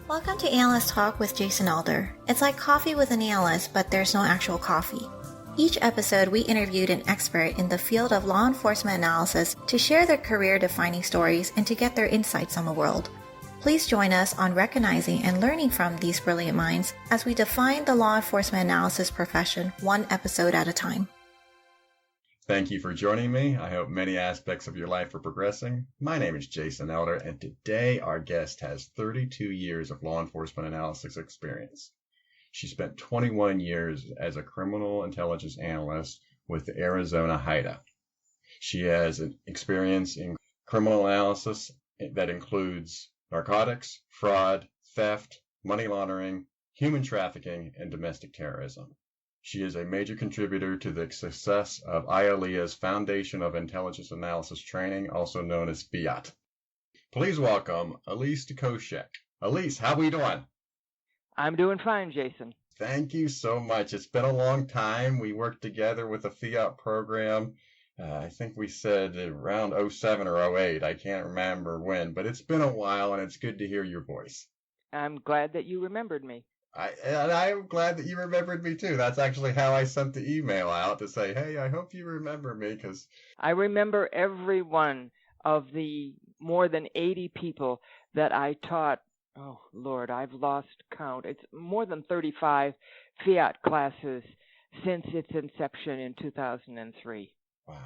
Welcome to Analyst Talk with Jason Alder. It's like coffee with an analyst, but there's no actual coffee. Each episode, we interviewed an expert in the field of law enforcement analysis to share their career-defining stories and to get their insights on the world. Please join us on recognizing and learning from these brilliant minds as we define the law enforcement analysis profession one episode at a time. Thank you for joining me. I hope many aspects of your life are progressing. My name is Jason Elder, and today our guest has 32 years of law enforcement analysis experience. She spent 21 years as a criminal intelligence analyst with the Arizona HIDTA. She has an experience in criminal analysis that includes narcotics, fraud, theft, money laundering, human trafficking, and domestic terrorism. She is a major contributor to the success of IALEIA's Foundation of Intelligence Analysis Training, also known as FIAT. Please welcome Elise Dekoschak. Elise, how are we doing? I'm doing fine, Jason. Thank you so much. It's been a long time. We worked together with the FIAT program. I think we said around 07 or 08. I can't remember when, but it's been a while, and it's good to hear your voice. I'm glad that you remembered me. I'm glad that you remembered me, too. That's actually how I sent the email out to say, hey, I hope you remember me, because I remember every one of the more than 80 people that I taught. Oh, Lord, I've lost count. It's more than 35 FIAT classes since its inception in 2003. Wow.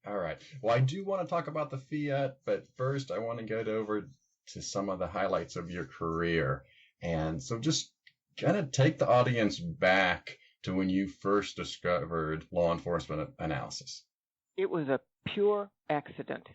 All right. Well, I do want to talk about the FIAT, but first I want to get over to some of the highlights of your career. And so just kind of take the audience back to when you first discovered law enforcement analysis. It was a pure accident.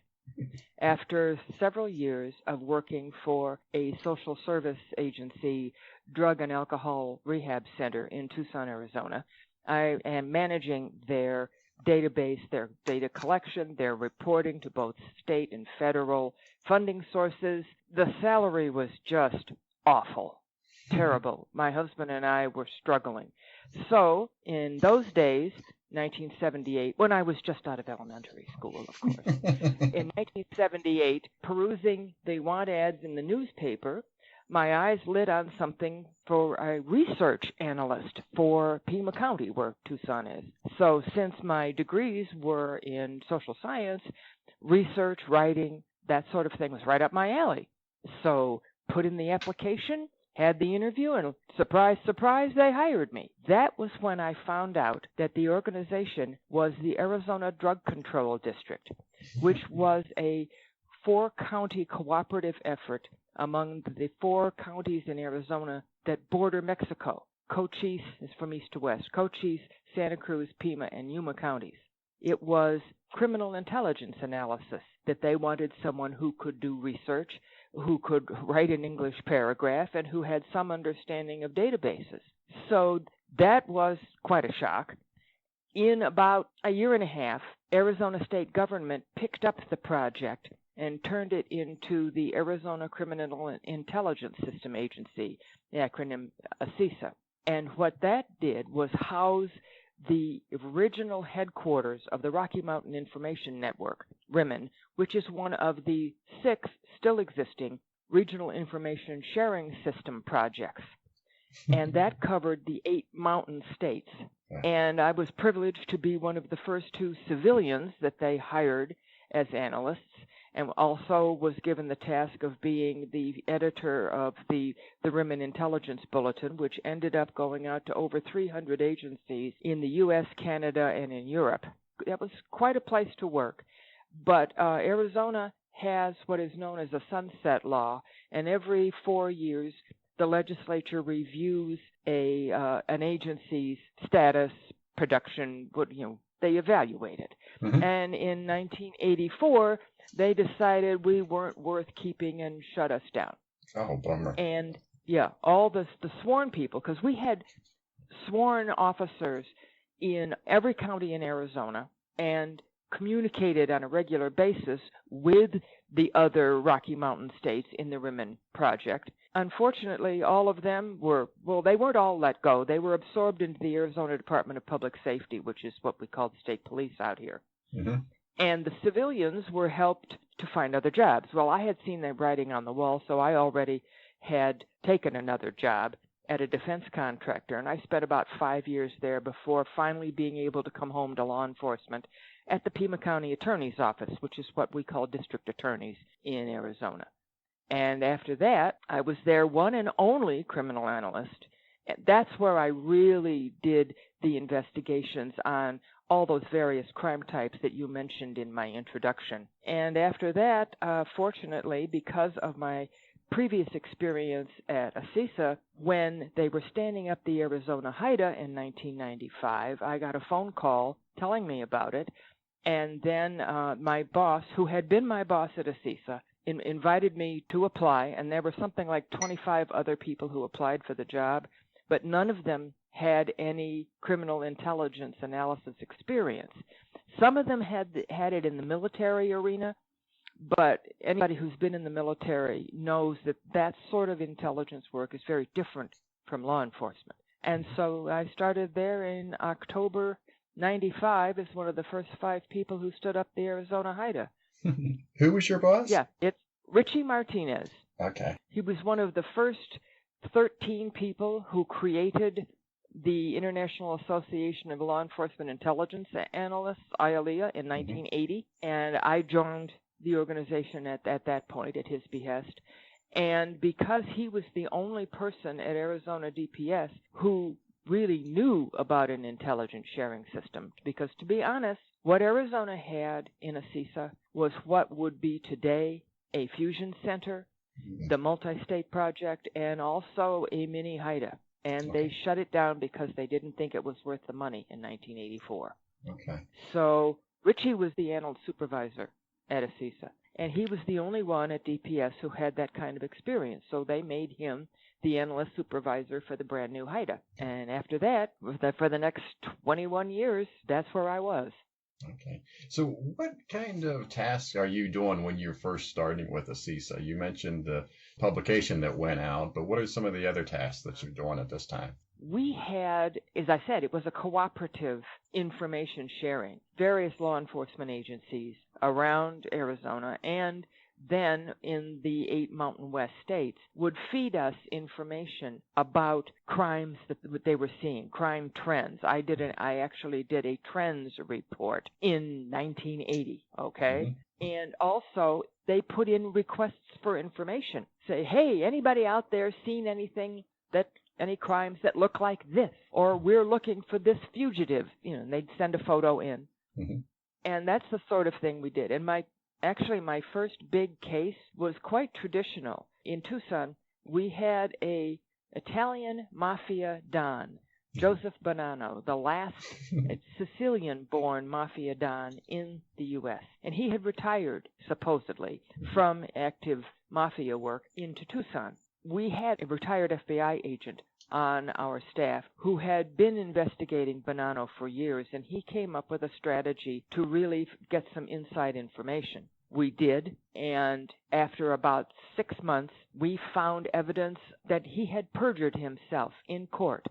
After several years of working for a social service agency, drug and alcohol rehab center in Tucson, Arizona, I am managing their database, their data collection, their reporting to both state and federal funding sources. The salary was just awful. Terrible. My husband and I were struggling. So in those days, 1978, when I was just out of elementary school, of course, in 1978, perusing the want ads in the newspaper, my eyes lit on something for a research analyst for Pima County, where Tucson is. So since my degrees were in social science, research, writing, that sort of thing was right up my alley. So put in the application, had the interview, and surprise, surprise, they hired me. That was when I found out that the organization was the Arizona Drug Control District, which was a 4-county cooperative effort among the 4 counties in Arizona that border Mexico. Cochise is from east to west. Cochise, Santa Cruz, Pima, and Yuma counties. It was criminal intelligence analysis that they wanted someone who could do research, who could write an English paragraph, and who had some understanding of databases. So that was quite a shock. In about a year and a half, Arizona state government picked up the project and turned it into the Arizona Criminal Intelligence System Agency, the acronym ACIA. And what that did was house the original headquarters of the Rocky Mountain Information Network, RIMN, which is one of the 6 still existing regional information sharing system projects. And that covered the 8 mountain states. And I was privileged to be one of the first 2 civilians that they hired as analysts, and also was given the task of being the editor of the RIMN Intelligence Bulletin, which ended up going out to over 300 agencies in the U.S., Canada, and in Europe. That was quite a place to work. But Arizona has what is known as a sunset law, and every 4 years the legislature reviews an agency's status, production, they evaluate it. Mm-hmm. And in 1984, they decided we weren't worth keeping and shut us down. Oh, bummer. And, yeah, all the sworn people, because we had sworn officers in every county in Arizona and communicated on a regular basis with the other Rocky Mountain states in the RIMN project. Unfortunately, all of them they weren't all let go. They were absorbed into the Arizona Department of Public Safety, which is what we call the state police out here. Mm-hmm. And the civilians were helped to find other jobs. Well, I had seen the writing on the wall, so I already had taken another job at a defense contractor, and I spent about 5 years there before finally being able to come home to law enforcement at the Pima County Attorney's Office, which is what we call district attorneys in Arizona. And after that, I was their one and only criminal analyst. That's where I really did the investigations on all those various crime types that you mentioned in my introduction. And after that, fortunately, because of my previous experience at ACIA, when they were standing up the Arizona HIDTA in 1995, I got a phone call telling me about it. And then my boss, who had been my boss at ACIA, invited me to apply, and there were something like 25 other people who applied for the job, but none of them had any criminal intelligence analysis experience. Some of them had it in the military arena, but anybody who's been in the military knows that that sort of intelligence work is very different from law enforcement. And so I started there in October 95 as one of the first 5 people who stood up the Arizona HIDTA. Who was your boss? Yeah, it's Richie Martinez. Okay. He was one of the first 13 people who created the International Association of Law Enforcement Intelligence Analysts, IALEIA, in 1980, and I joined the organization at that point at his behest. And because he was the only person at Arizona DPS who really knew about an intelligence sharing system, because to be honest, what Arizona had in ACIA was what would be today a fusion center, the multi-state project, and also a mini HIDTA. And they shut it down because they didn't think it was worth the money in 1984. Okay. So Richie was the analyst supervisor at ACIA, and he was the only one at DPS who had that kind of experience. So they made him the analyst supervisor for the brand new HIDTA. And after that, for the next 21 years, that's where I was. Okay. So what kind of tasks are you doing when you're first starting with ACIA? You mentioned the publication that went out, but what are some of the other tasks that you're doing at this time? We had, as I said, it was a cooperative information sharing. Various law enforcement agencies around Arizona and then in the 8 Mountain West states would feed us information about crimes that they were seeing, crime trends. I actually did a trends report in 1980, okay? And also they put in requests for information. Say, hey, anybody out there seen any crimes that look like this? Or we're looking for this fugitive. And they'd send a photo in. And that's the sort of thing we did. And my first big case was quite traditional. In Tucson, we had a Italian mafia Don, Joseph Bonanno, the last Sicilian-born mafia Don in the U.S. And he had retired, supposedly, from active mafia work into Tucson. We had a retired FBI agent on our staff who had been investigating Bonanno for years, and he came up with a strategy to really get some inside information. We did, and after about 6 months, we found evidence that he had perjured himself in court.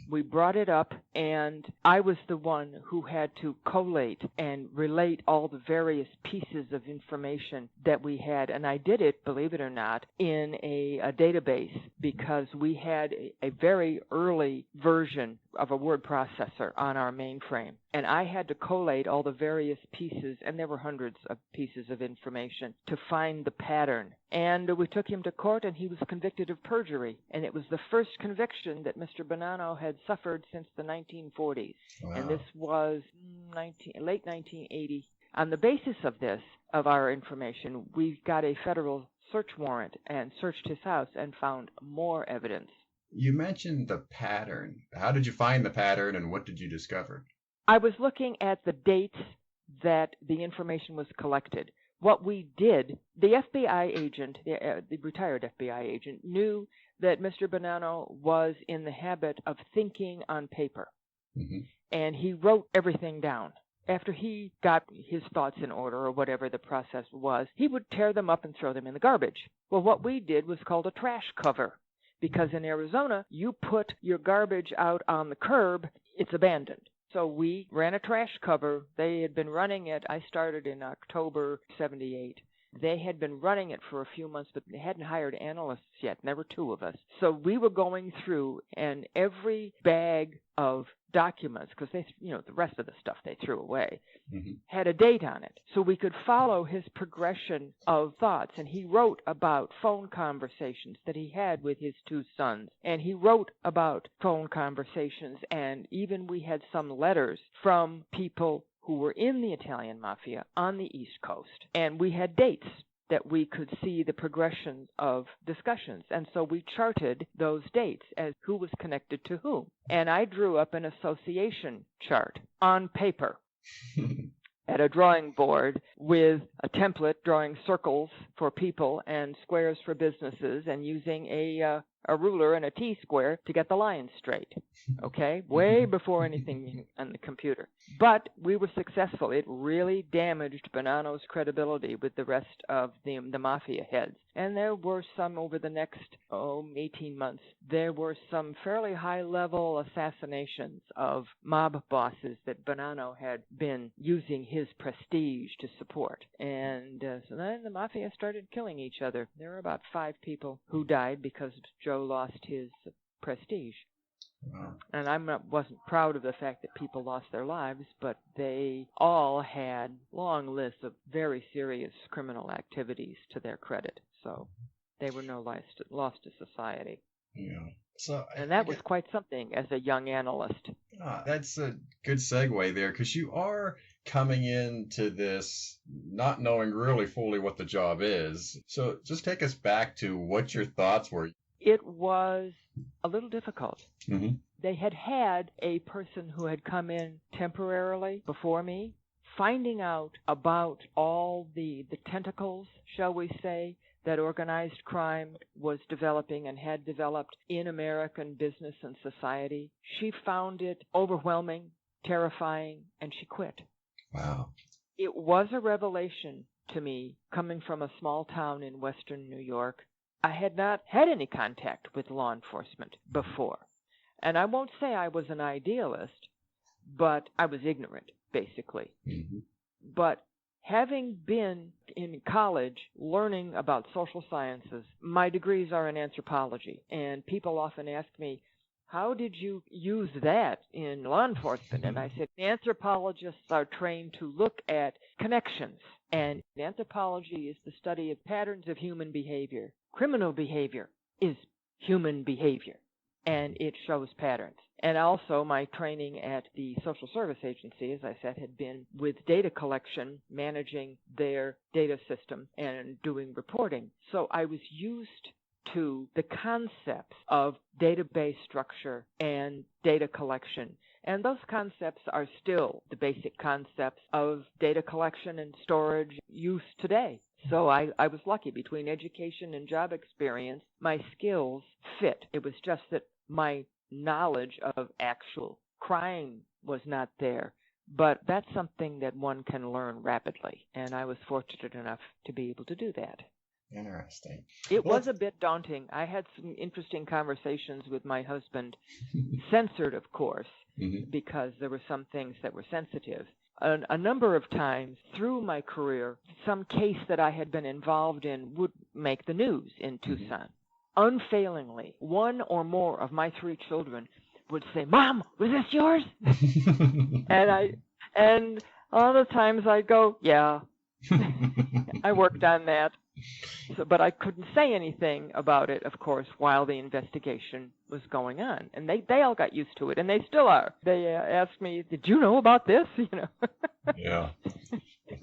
We brought it up, and I was the one who had to collate and relate all the various pieces of information that we had. And I did it, believe it or not, in a database because we had a very early version of a word processor on our mainframe. And I had to collate all the various pieces, and there were hundreds of pieces of information, to find the pattern. And we took him to court, and he was convicted of perjury. And it was the first conviction that Mr. Bonanno had suffered since the 1940s. Wow. And this was late 1980. On the basis of this, of our information, we got a federal search warrant and searched his house and found more evidence. You mentioned the pattern. How did you find the pattern, and what did you discover? I was looking at the dates that the information was collected. What we did, the FBI agent, the retired FBI agent, knew that Mr. Bonanno was in the habit of thinking on paper. And he wrote everything down. After he got his thoughts in order, or whatever the process was, he would tear them up and throw them in the garbage. Well, what we did was called a trash cover, because in Arizona, you put your garbage out on the curb, it's abandoned. So we ran a trash cover. They had been running it. I started in October 78. They had been running it for a few months, but they hadn't hired analysts yet. And there were two of us. So we were going through, and every bag of documents, because they, the rest of the stuff they threw away, had a date on it. So we could follow his progression of thoughts. And he wrote about phone conversations that he had with his two sons. And he wrote about phone conversations. And even we had some letters from people who were in the Italian mafia on the East Coast. And we had dates that we could see the progression of discussions. And so we charted those dates as who was connected to whom. And I drew up an association chart on paper at a drawing board with a template drawing circles for people and squares for businesses, and using a ruler and a T-square to get the lines straight, okay? Way before anything on the computer. But we were successful. It really damaged Bonanno's credibility with the rest of the mafia heads. And there were some over the next, 18 months, there were some fairly high-level assassinations of mob bosses that Bonanno had been using his prestige to support. And so then the mafia started killing each other. There were about 5 people who died because Joe lost his prestige. Wow. And I wasn't proud of the fact that people lost their lives, but they all had long lists of very serious criminal activities to their credit. So they were no loss to society. Yeah. So, and that was quite something as a young analyst. That's a good segue there, because you are coming into this not knowing really fully what the job is. So just take us back to what your thoughts were. It was a little difficult. They had a person who had come in temporarily before me, finding out about all the tentacles, shall we say, that organized crime was developing and had developed in American business and society. She found it overwhelming, terrifying, and she quit. Wow. It was a revelation to me, coming from a small town in western New York. I had not had any contact with law enforcement before. And I won't say I was an idealist, but I was ignorant, basically. But having been in college learning about social sciences, my degrees are in anthropology, and people often ask me, how did you use that in law enforcement? And I said, anthropologists are trained to look at connections, and anthropology is the study of patterns of human behavior. Criminal behavior is human behavior, and it shows patterns. And also my training at the Social Service Agency, as I said, had been with data collection, managing their data system, and doing reporting. So I was used to the concepts of database structure and data collection. And those concepts are still the basic concepts of data collection and storage use today. So I was lucky. Between education and job experience, my skills fit. It was just that my knowledge of actual crime was not there. But that's something that one can learn rapidly. And I was fortunate enough to be able to do that. Interesting. It was a bit daunting. I had some interesting conversations with my husband, censored, of course, because there were some things that were sensitive. A number of times through my career, some case that I had been involved in would make the news in Tucson. Unfailingly, one or more of my 3 children would say, "Mom, was this yours?" and a lot of times I'd go, "Yeah, I worked on that." So, but I couldn't say anything about it, of course, while the investigation was going on. And they all got used to it, and they still are. They asked me, "Did you know about this?" Yeah.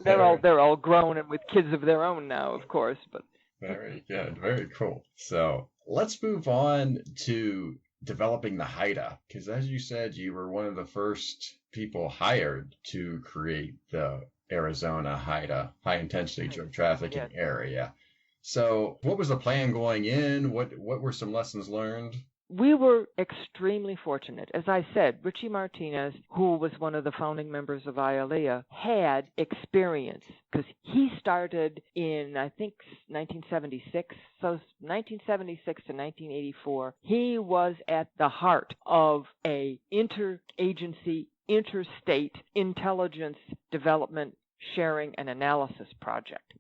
They're all grown and with kids of their own now, of course. But very good, very cool. So let's move on to developing the HIDTA, because as you said, you were one of the first people hired to create the Arizona HIDTA, High Intensity Drug Trafficking Area. So what was the plan going in? What were some lessons learned? We were extremely fortunate. As I said, Richie Martinez, who was one of the founding members of IALEIA, had experience because he started in, I think, 1976. So 1976 to 1984, he was at the heart of a interagency interstate intelligence development, sharing, and analysis project.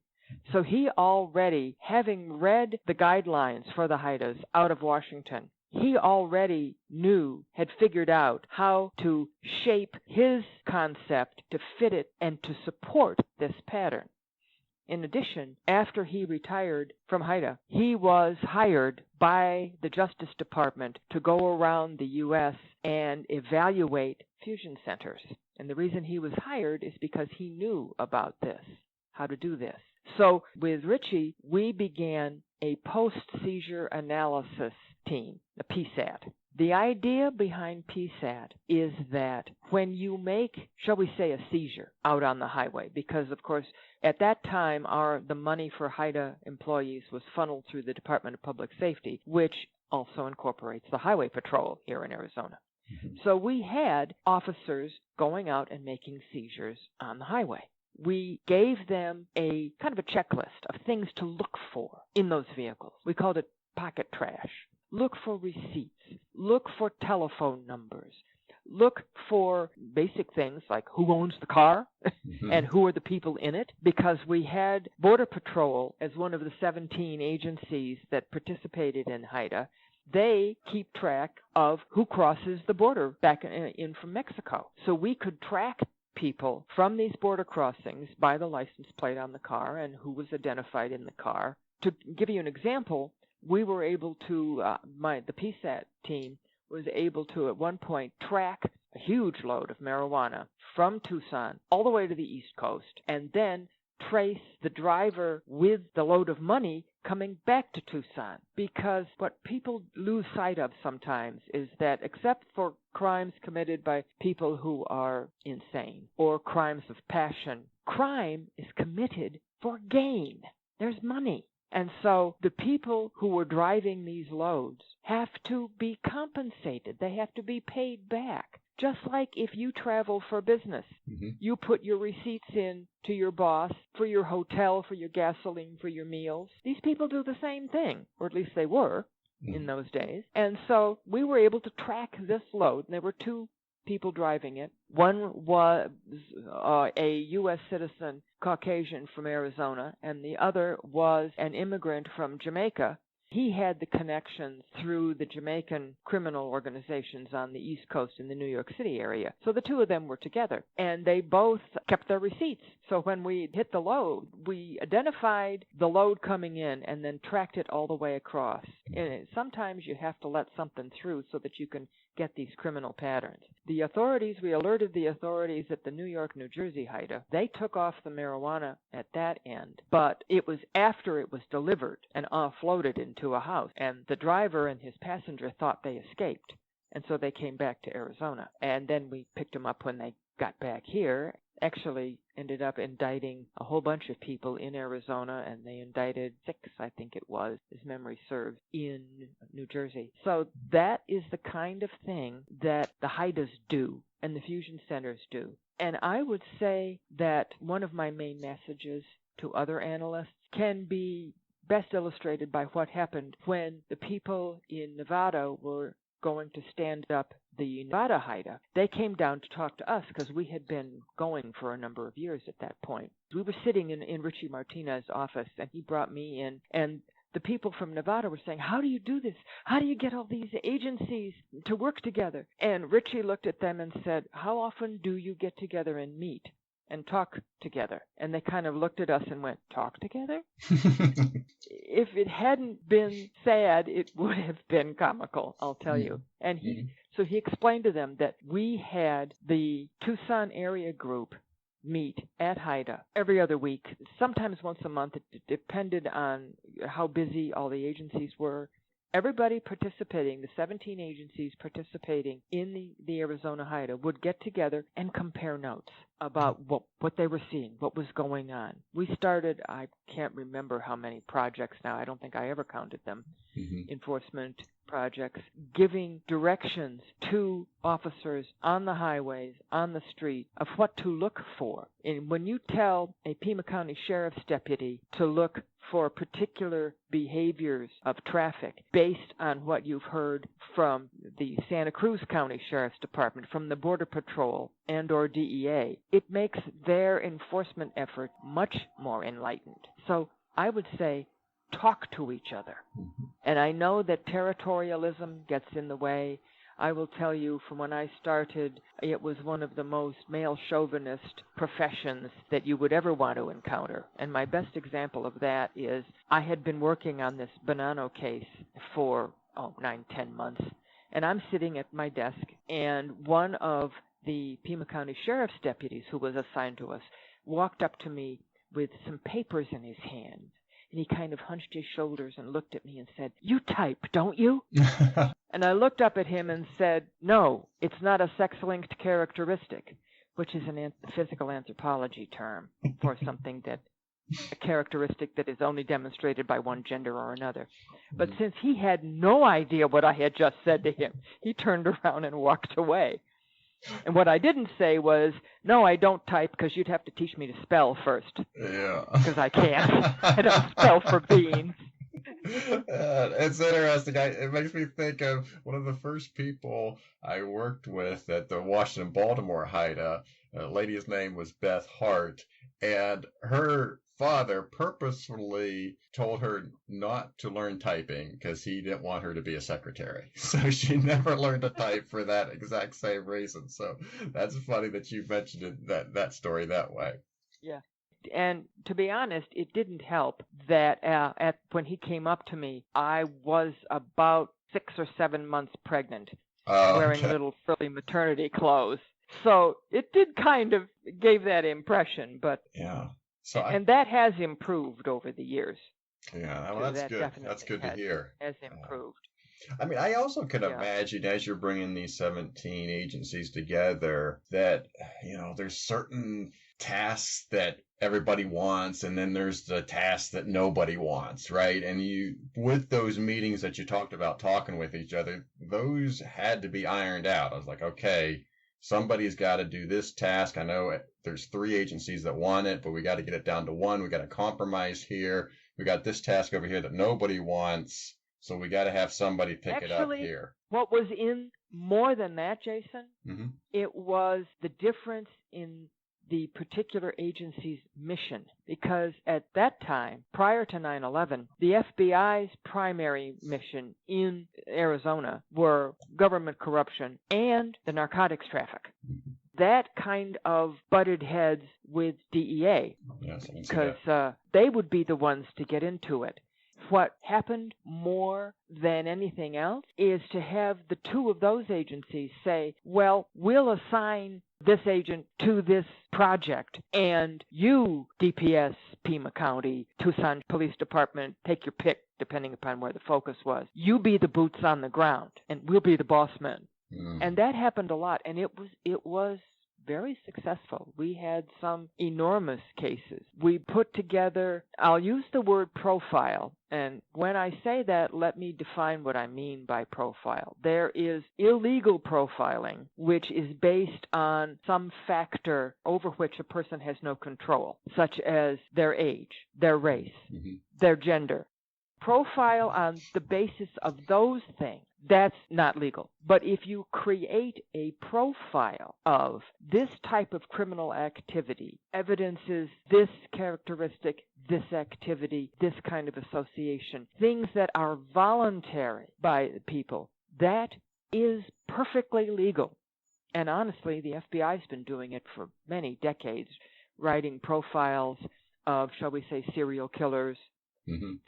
So he already, having read the guidelines for the HIDTAs out of Washington, he already had figured out how to shape his concept to fit it and to support this pattern. In addition, after he retired from HIDTA, he was hired by the Justice Department to go around the U.S. and evaluate fusion centers. And the reason he was hired is because he knew about this, how to do this. So with Richie, we began a post-seizure analysis team, the PSAT. The idea behind PSAT is that when you make, shall we say, a seizure out on the highway, because of course at that time the money for HIDTA employees was funneled through the Department of Public Safety, which also incorporates the Highway Patrol here in Arizona. So we had officers going out and making seizures on the highway. We gave them a kind of a checklist of things to look for in those vehicles. We called it pocket trash. Look for receipts. Look for telephone numbers. Look for basic things like who owns the car and who are the people in it, because we had Border Patrol as one of the 17 agencies that participated in HIDTA. They keep track of who crosses the border back in from Mexico. So we could track people from these border crossings by the license plate on the car and who was identified in the car. To give you an example, we were able to, the PSAT team was able to at one point track a huge load of marijuana from Tucson all the way to the East Coast and then trace the driver with the load of money coming back to Tucson. Because what people lose sight of sometimes is that except for crimes committed by people who are insane or crimes of passion, crime is committed for gain. There's money. And so the people who were driving these loads have to be compensated. They have to be paid back. Just like if you travel for business, you put your receipts in to your boss for your hotel, for your gasoline, for your meals. These people do the same thing, or at least they were in those days. And so we were able to track this load. And there were two people driving it. One was a U.S. citizen, Caucasian from Arizona, and the other was an immigrant from Jamaica. He had the connections through the Jamaican criminal organizations on the East Coast in the New York City area. So the two of them were together, and they both kept their receipts. So when we hit the load, we identified the load coming in and then tracked it all the way across. And sometimes you have to let something through so that you can get these criminal patterns. We alerted the authorities at the New York, New Jersey HIDTA. They took off the marijuana at that end, but it was after it was delivered and offloaded into a house, and the driver and his passenger thought they escaped, and so they came back to Arizona. And then we picked them up when they got back here. Actually ended up indicting a whole bunch of people in Arizona, and they indicted 6, I think it was, as memory serves, in New Jersey. So that is the kind of thing that the HIDTAs do and the fusion centers do. And I would say that one of my main messages to other analysts can be best illustrated by what happened when the people in Nevada were going to stand up the Nevada HIDTA. They came down to talk to us because we had been going for a number of years at that point. We were sitting in Richie Martinez's office, and he brought me in, and the people from Nevada were saying, how do you do this? How do you get all these agencies to work together? And Richie looked at them and said, how often do you get together and meet and talk together? And they kind of looked at us and went, talk together? If it hadn't been sad, it would have been comical, I'll tell you. And so he explained to them that we had the Tucson area group meet at HIDTA every other week, sometimes once a month. It depended on how busy all the agencies were. Everybody participating, the 17 agencies participating in the Arizona HIDTA, would get together and compare notes about what they were seeing, what was going on. We started, I can't remember how many projects now, I don't think I ever counted them, enforcement projects, giving directions to officers on the highways, on the street, of what to look for. And when you tell a Pima County Sheriff's deputy to look for particular behaviors of traffic based on what you've heard from the Santa Cruz County Sheriff's Department, from the Border Patrol and or DEA, it makes their enforcement effort much more enlightened. So I would say talk to each other. And I know that territorialism gets in the way. I will tell you, from when I started, it was one of the most male chauvinist professions that you would ever want to encounter. And my best example of that is I had been working on this Bonanno case for 9-10 months. And I'm sitting at my desk, and one of the Pima County Sheriff's deputies who was assigned to us walked up to me with some papers in his hand. And he kind of hunched his shoulders and looked at me and said, "You type, don't you?" And I looked up at him and said, "No, it's not a sex-linked characteristic," which is a physical anthropology term for something that, a characteristic that is only demonstrated by one gender or another. But since he had no idea what I had just said to him, he turned around and walked away. And what I didn't say was, "No, I don't type because you'd have to teach me to spell first." Yeah. Because I can't. I don't spell for beans. It's interesting. It makes me think of one of the first people I worked with at the Washington-Baltimore HIDTA. A lady's name was Beth Hart, and her father purposefully told her not to learn typing because he didn't want her to be a secretary. So she never learned to type for that exact same reason. So that's funny that you mentioned it, that story that way. Yeah. And to be honest, it didn't help that when he came up to me, I was about 6 or 7 months pregnant, wearing little frilly maternity clothes. So it did kind of gave that impression, but yeah. And that has improved over the years. Yeah, well, that's good. That's good to hear. Has improved. I mean, I also can imagine, as you're bringing these 17 agencies together, that, there's certain tasks that everybody wants, and then there's the tasks that nobody wants, right? And with those meetings that you talked about, talking with each other, those had to be ironed out. I was like, okay, somebody's got to do this task. I know there's 3 agencies that want it, but we got to get it down to 1. We got to compromise here. We got this task over here that nobody wants, so we got to have somebody pick it up here. What was in more than that, Jason, it was the difference in the particular agency's mission, because at that time, prior to 9/11, the FBI's primary mission in Arizona were government corruption and the narcotics traffic. That kind of butted heads with DEA, because they would be the ones to get into it. What happened more than anything else is to have the 2 of those agencies say, well, we'll assign this agent to this project, and you, DPS, Pima County, Tucson Police Department, take your pick, depending upon where the focus was. You be the boots on the ground, and we'll be the boss men. And that happened a lot, and it was very successful. We had some enormous cases. We put together, I'll use the word profile, and when I say that, let me define what I mean by profile. There is illegal profiling, which is based on some factor over which a person has no control, such as their age, their race, their gender. Profile on the basis of those things, that's not legal. But if you create a profile of this type of criminal activity, evidences this characteristic, this activity, this kind of association, things that are voluntary by people, that is perfectly legal. And honestly, the FBI's been doing it for many decades, writing profiles of, shall we say, serial killers,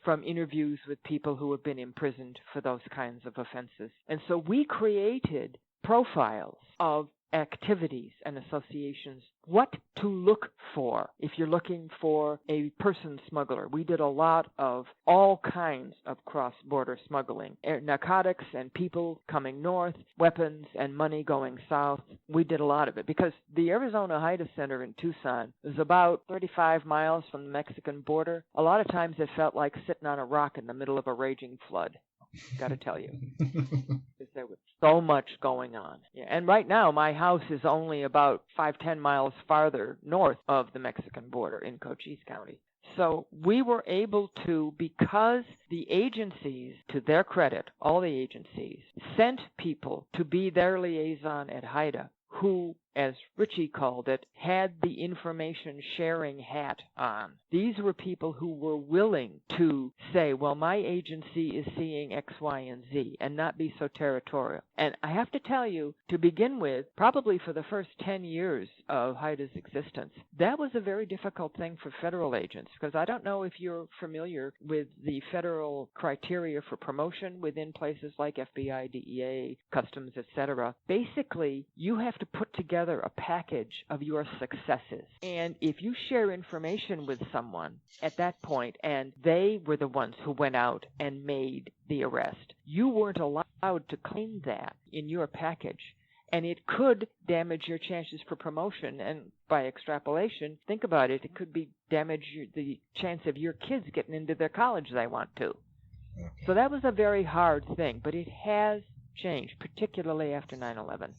from interviews with people who have been imprisoned for those kinds of offenses. And so we created profiles of activities and associations, what to look for if you're looking for a person smuggler. We did a lot of all kinds of cross-border smuggling, narcotics and people coming north, weapons and money going south. We did a lot of it because the Arizona HIDTA Center in Tucson is about 35 miles from the Mexican border. A lot of times it felt like sitting on a rock in the middle of a raging flood. Got to tell you, because there was so much going on. Yeah, and right now, my house is only about 5-10 miles farther north of the Mexican border in Cochise County. So we were able to, because the agencies, to their credit, all the agencies, sent people to be their liaison at HIDTA who, as Richie called it, had the information sharing hat on. These were people who were willing to say, well, my agency is seeing X, Y, and Z, and not be so territorial. And I have to tell you, to begin with, probably for the first 10 years of HIDTA's existence, that was a very difficult thing for federal agents, because I don't know if you're familiar with the federal criteria for promotion within places like FBI, DEA, Customs, etc. Basically, you have to put together a package of your successes. And if you share information with someone at that point, and they were the ones who went out and made the arrest, you weren't allowed to claim that in your package. And it could damage your chances for promotion. And by extrapolation, think about it, it could be damage the chance of your kids getting into their college they want to. Okay. So that was a very hard thing, but it has changed, particularly after 9/11.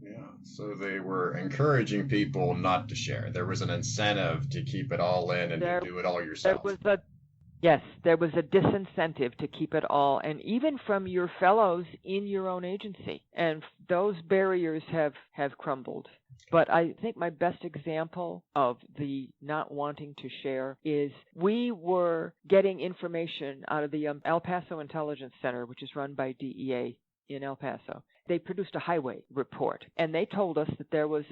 Yeah, so they were encouraging people not to share. There was an incentive to keep it all in and to do it all yourself. There was a disincentive to keep it all, and even from your fellows in your own agency. And those barriers have crumbled. But I think my best example of the not wanting to share is we were getting information out of the El Paso Intelligence Center, which is run by DEA in El Paso. They produced a highway report, and they told us that there was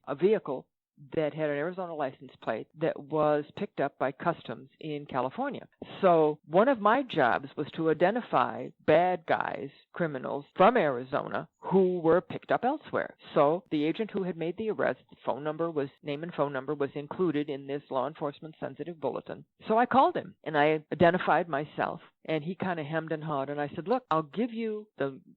a vehicle that had an Arizona license plate that was picked up by Customs in California. So one of my jobs was to identify bad guys, criminals from Arizona who were picked up elsewhere. So the agent who had made the arrest, name and phone number was included in this law enforcement sensitive bulletin. So I called him and I identified myself, and he kind of hemmed and hawed, and I said, look, I'll give you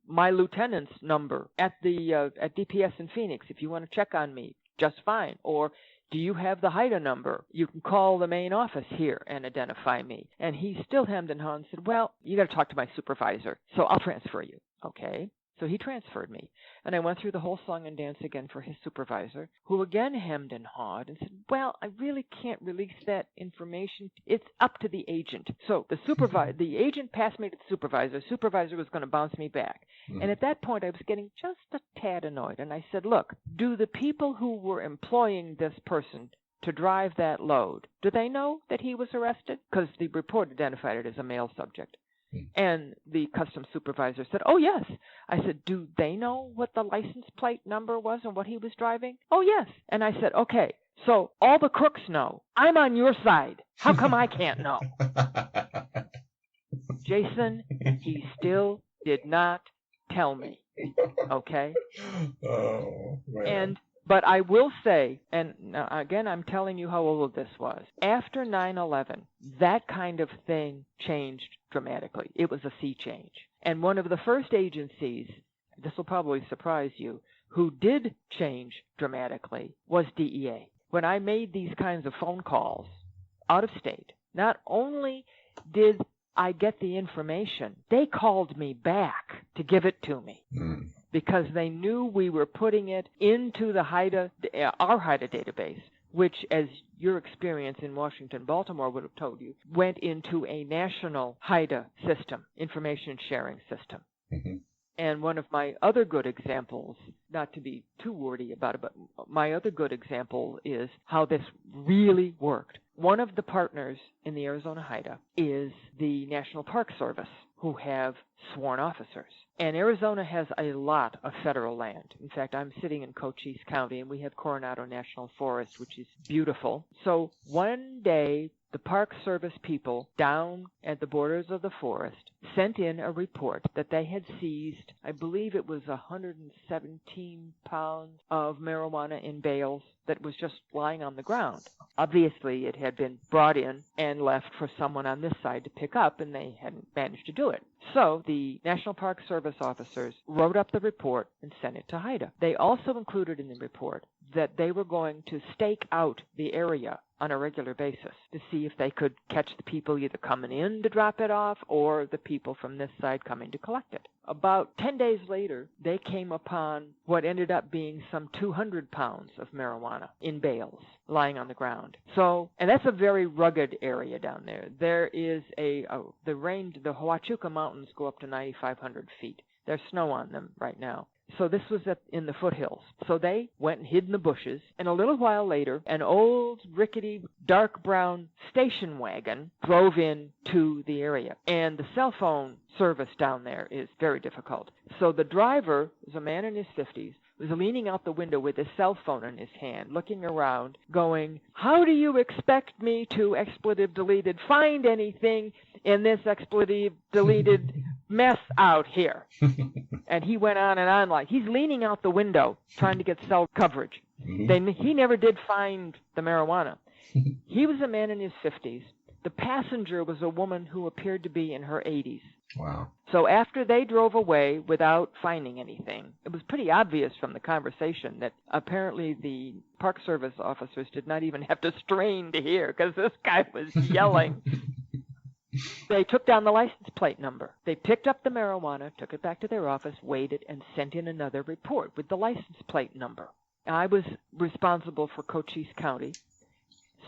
my lieutenant's number at DPS in Phoenix if you want to check on me. Just fine. Or do you have the HIDTA number? You can call the main office here and identify me. And he still hemmed and hawed and said, well, you got to talk to my supervisor, so I'll transfer you. Okay. So he transferred me, and I went through the whole song and dance again for his supervisor, who again hemmed and hawed and said, well, I really can't release that information. It's up to the agent. So the agent passed me to the supervisor. The supervisor was going to bounce me back. Mm-hmm. And at that point, I was getting just a tad annoyed, and I said, look, do the people who were employing this person to drive that load, do they know that he was arrested? Because the report identified it as a male subject. And the customs supervisor said, oh, yes. I said, do they know what the license plate number was and what he was driving? Oh, yes. And I said, okay, so all the crooks know. I'm on your side. How come I can't know? Jason, he still did not tell me. Okay? Oh, man. But I will say, and now again, I'm telling you how old this was. After 9/11, that kind of thing changed dramatically. It was a sea change. And one of the first agencies, this will probably surprise you, who did change dramatically was DEA. When I made these kinds of phone calls out of state, not only did I get the information, they called me back to give it to me. Because they knew we were putting it into the our HIDTA database, which, as your experience in Washington, Baltimore would have told you, went into a national HIDTA system, information sharing system. Mm-hmm. And one of my other good examples, not to be too wordy about it, but my other good example is how this really worked. One of the partners in the Arizona HIDTA is the National Park Service, who have sworn officers. And Arizona has a lot of federal land. In fact, I'm sitting in Cochise County, and we have Coronado National Forest, which is beautiful. So one day, the Park Service people down at the borders of the forest sent in a report that they had seized, I believe it was 117 pounds of marijuana in bales that was just lying on the ground. Obviously, it had been brought in and left for someone on this side to pick up, and they hadn't managed to do it. So the National Park Service officers wrote up the report and sent it to HIDTA. They also included in the report that they were going to stake out the area on a regular basis to see if they could catch the people either coming in to drop it off or the people from this side coming to collect it. About 10 days later, they came upon what ended up being some 200 pounds of marijuana in bales lying on the ground. So, and that's a very rugged area down there. There is the Huachuca Mountains go up to 9,500 feet. There's snow on them right now. So this was in the foothills. So they went and hid in the bushes, and a little while later, an old, rickety, dark brown station wagon drove in to the area. And the cell phone service down there is very difficult. So the driver was a man in his 50s, was leaning out the window with his cell phone in his hand, looking around, going, "How do you expect me to expletive-deleted find anything in this expletive-deleted mess out here?" And he went on and on like he's leaning out the window trying to get cell coverage. He never did find the marijuana. He was a man in his 50s. The passenger was a woman who appeared to be in her 80s. Wow. So after they drove away without finding anything, it was pretty obvious from the conversation that apparently the Park Service officers did not even have to strain to hear because this guy was yelling. They took down the license plate number. They picked up the marijuana, took it back to their office, weighed it, and sent in another report with the license plate number. I was responsible for Cochise County,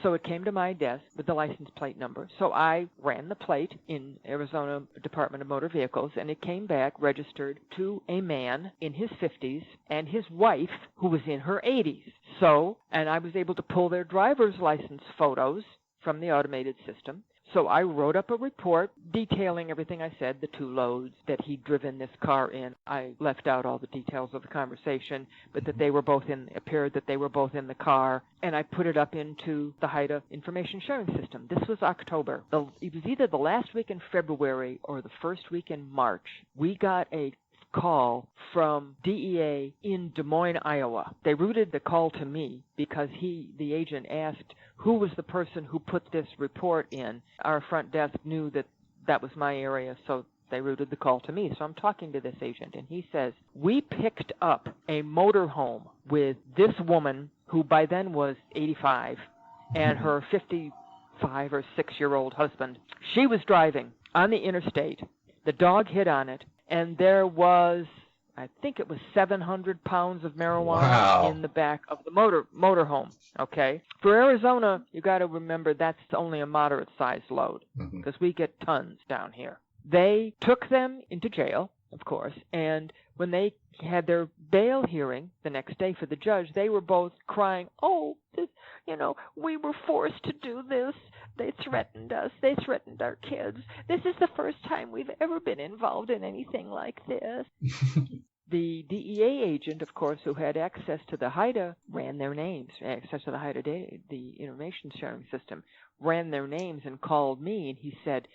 so it came to my desk with the license plate number. So I ran the plate in Arizona Department of Motor Vehicles, and it came back registered to a man in his 50s and his wife who was in her 80s. So, and I was able to pull their driver's license photos from the automated system. So I wrote up a report detailing everything I said, the 2 loads that he'd driven this car in. I left out all the details of the conversation, but that they were both appeared that they were both in the car, and I put it up into the HIDTA information sharing system. This was October. It was either the last week in February or the first week in March. We got a call from DEA in Des Moines, Iowa. They routed the call to me because the agent asked who was the person who put this report in. Our front desk knew that was my area, so they routed the call to me. So I'm talking to this agent, and he says, "We picked up a motorhome with this woman who by then was 85 and her 55 or 6-year-old husband. She was driving on the interstate. The dog hit on it, and there was, I think it was 700 pounds of marijuana in the back of the motorhome. Okay? For Arizona, you got to remember that's only a moderate-sized load because we get tons down here. They took them into jail, of course, and when they had their bail hearing the next day for the judge, they were both crying, "Oh, we were forced to do this. They threatened us. They threatened our kids. This is the first time we've ever been involved in anything like this." The DEA agent, of course, who had access to the HIDTA, ran their names, access to the HIDTA, the information sharing system, ran their names and called me, and he said,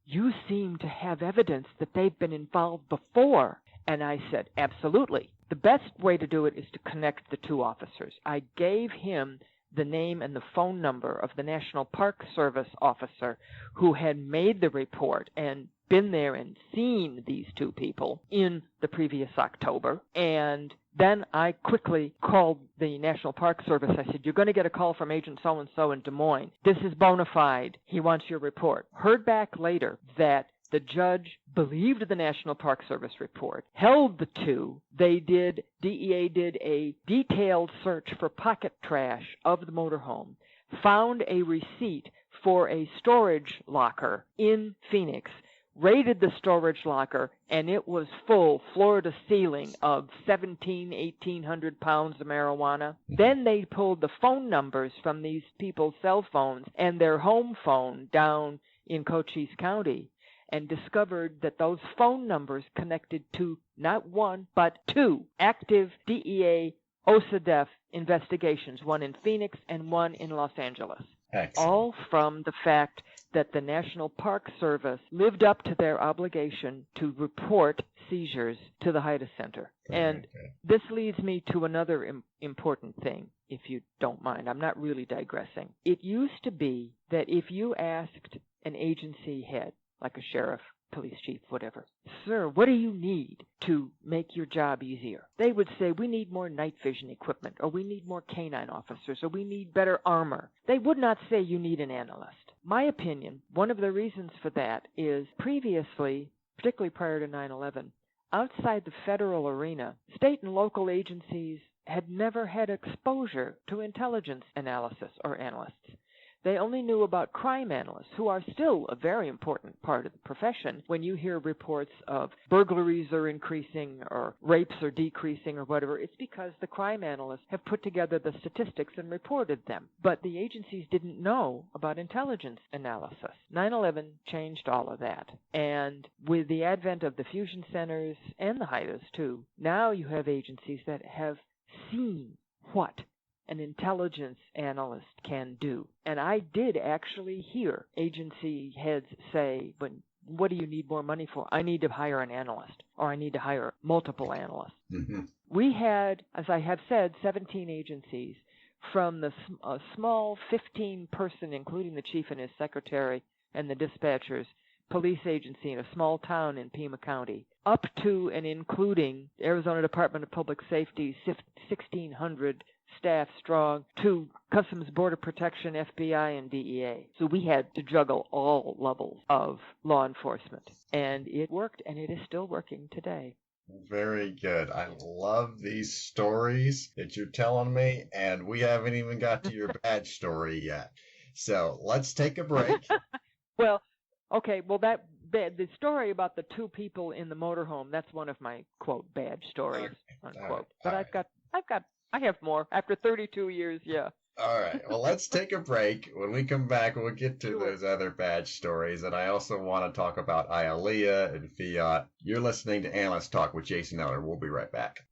"You seem to have evidence that they've been involved before." And I said, "Absolutely. The best way to do it is to connect the 2 officers." I gave him the name and the phone number of the National Park Service officer who had made the report and been there and seen these 2 people in the previous October. And then I quickly called the National Park Service. I said, "You're going to get a call from Agent so-and-so in Des Moines. This is bona fide. He wants your report." Heard back later that the judge believed the National Park Service report, held the 2. DEA did a detailed search for pocket trash of the motorhome, found a receipt for a storage locker in Phoenix, raided the storage locker, and it was full, floor to ceiling, of 1,800 pounds of marijuana. Then they pulled the phone numbers from these people's cell phones and their home phone down in Cochise County, and discovered that those phone numbers connected to not 1, but 2 active DEA OSADEF investigations, one in Phoenix and one in Los Angeles. Excellent. All from the fact that the National Park Service lived up to their obligation to report seizures to the HIDTA Center. And this leads me to another important thing, if you don't mind. I'm not really digressing. It used to be that if you asked an agency head, like a sheriff, police chief, whatever, "Sir, what do you need to make your job easier?" They would say, "We need more night vision equipment, or we need more canine officers, or we need better armor." They would not say you need an analyst. My opinion, one of the reasons for that is previously, particularly prior to 9/11, outside the federal arena, state and local agencies had never had exposure to intelligence analysis or analysts. They only knew about crime analysts, who are still a very important part of the profession. When you hear reports of burglaries are increasing or rapes are decreasing or whatever, it's because the crime analysts have put together the statistics and reported them. But the agencies didn't know about intelligence analysis. 9/11 changed all of that. And with the advent of the fusion centers and the HIDTAs too, now you have agencies that have seen what an intelligence analyst can do. And I did actually hear agency heads say, "What do you need more money for?" "I need to hire an analyst," or "I need to hire multiple analysts." Mm-hmm. We had, as I have said, 17 agencies, from a small 15-person, including the chief and his secretary and the dispatchers, police agency in a small town in Pima County, up to and including Arizona Department of Public Safety, 1,600 staff strong, to Customs Border Protection, FBI, and DEA. So we had to juggle all levels of law enforcement. And it worked, and it is still working today. Very good. I love these stories that you're telling me, and we haven't even got to your badge story yet. So let's take a break. Well, okay, the story about the two people in the motorhome, that's one of my, quote, bad stories, unquote. But I have more. After 32 years, yeah. All right. Well, let's take a break. When we come back, we'll get to those other badge stories. And I also want to talk about IALEIA and FIAT. You're listening to Analyst Talk with Jason Elder. We'll be right back.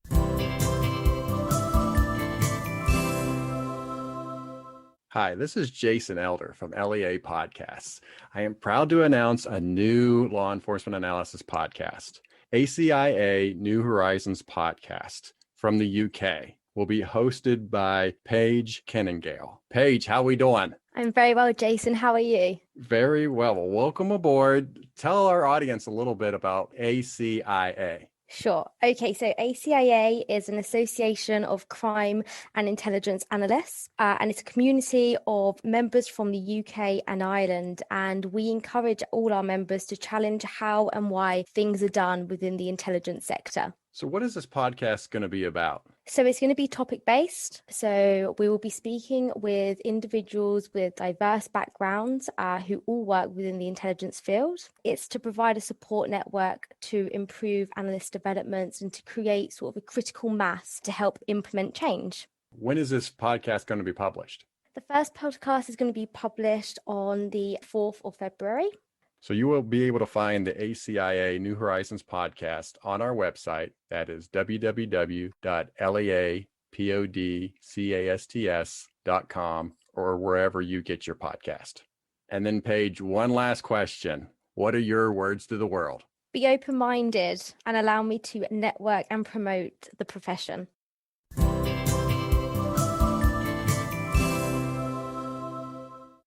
Hi, this is Jason Elder from LEA Podcasts. I am proud to announce a new law enforcement analysis podcast, ACIA New Horizons Podcast from the UK. Will be hosted by Paige Kenningale. Paige, how we doing? I'm very well, Jason. How are you? Very well. Well, welcome aboard. Tell our audience a little bit about ACIA. Sure. Okay, so ACIA is an association of crime and intelligence analysts, and it's a community of members from the UK and Ireland, and we encourage all our members to challenge how and why things are done within the intelligence sector. So what is this podcast going to be about? So it's going to be topic-based. So we will be speaking with individuals with diverse backgrounds who all work within the intelligence field. It's to provide a support network to improve analyst developments and to create sort of a critical mass to help implement change. When is this podcast going to be published? The first podcast is going to be published on the 4th of February. So you will be able to find the ACIA New Horizons podcast on our website. That is www.leapodcasts.com or wherever you get your podcast. And then, Paige, one last question. What are your words to the world? Be open-minded and allow me to network and promote the profession.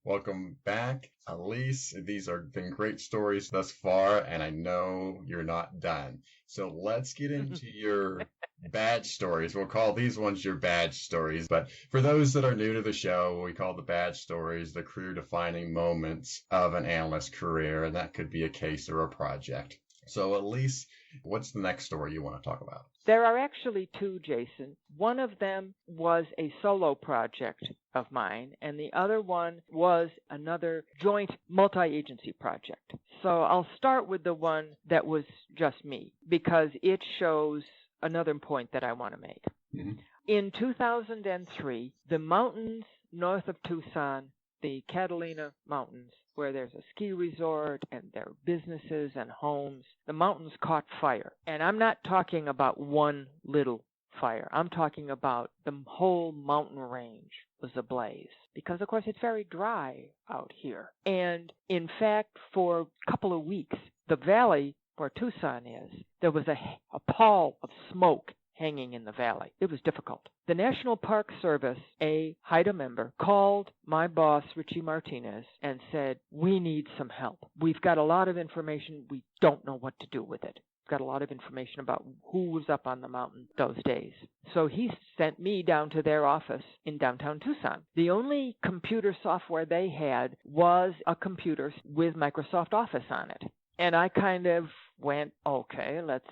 Welcome back, Elise. These have been great stories thus far, and I know you're not done. So let's get into your badge stories. We'll call these ones your badge stories. But for those that are new to the show, we call the badge stories the career-defining moments of an analyst career, and that could be a case or a project. So Elise, what's the next story you want to talk about? There are actually two, Jason. One of them was a solo project of mine, and the other one was another joint multi-agency project. So I'll start with the one that was just me, because it shows another point that I want to make. Mm-hmm. In 2003, the mountains north of Tucson, the Catalina Mountains, where there's a ski resort and there are businesses and homes, the mountains caught fire. And I'm not talking about one little fire. I'm talking about the whole mountain range was ablaze. Because, of course, it's very dry out here. And, in fact, for a couple of weeks, the valley where Tucson is, there was a pall of smoke hanging in the valley. It was difficult. The National Park Service, a HIDTA member, called my boss, Richie Martinez, and said, we need some help. We've got a lot of information. We don't know what to do with it. Got a lot of information about who was up on the mountain those days. So he sent me down to their office in downtown Tucson. The only computer software they had was a computer with Microsoft Office on it. And I kind of went, okay, let's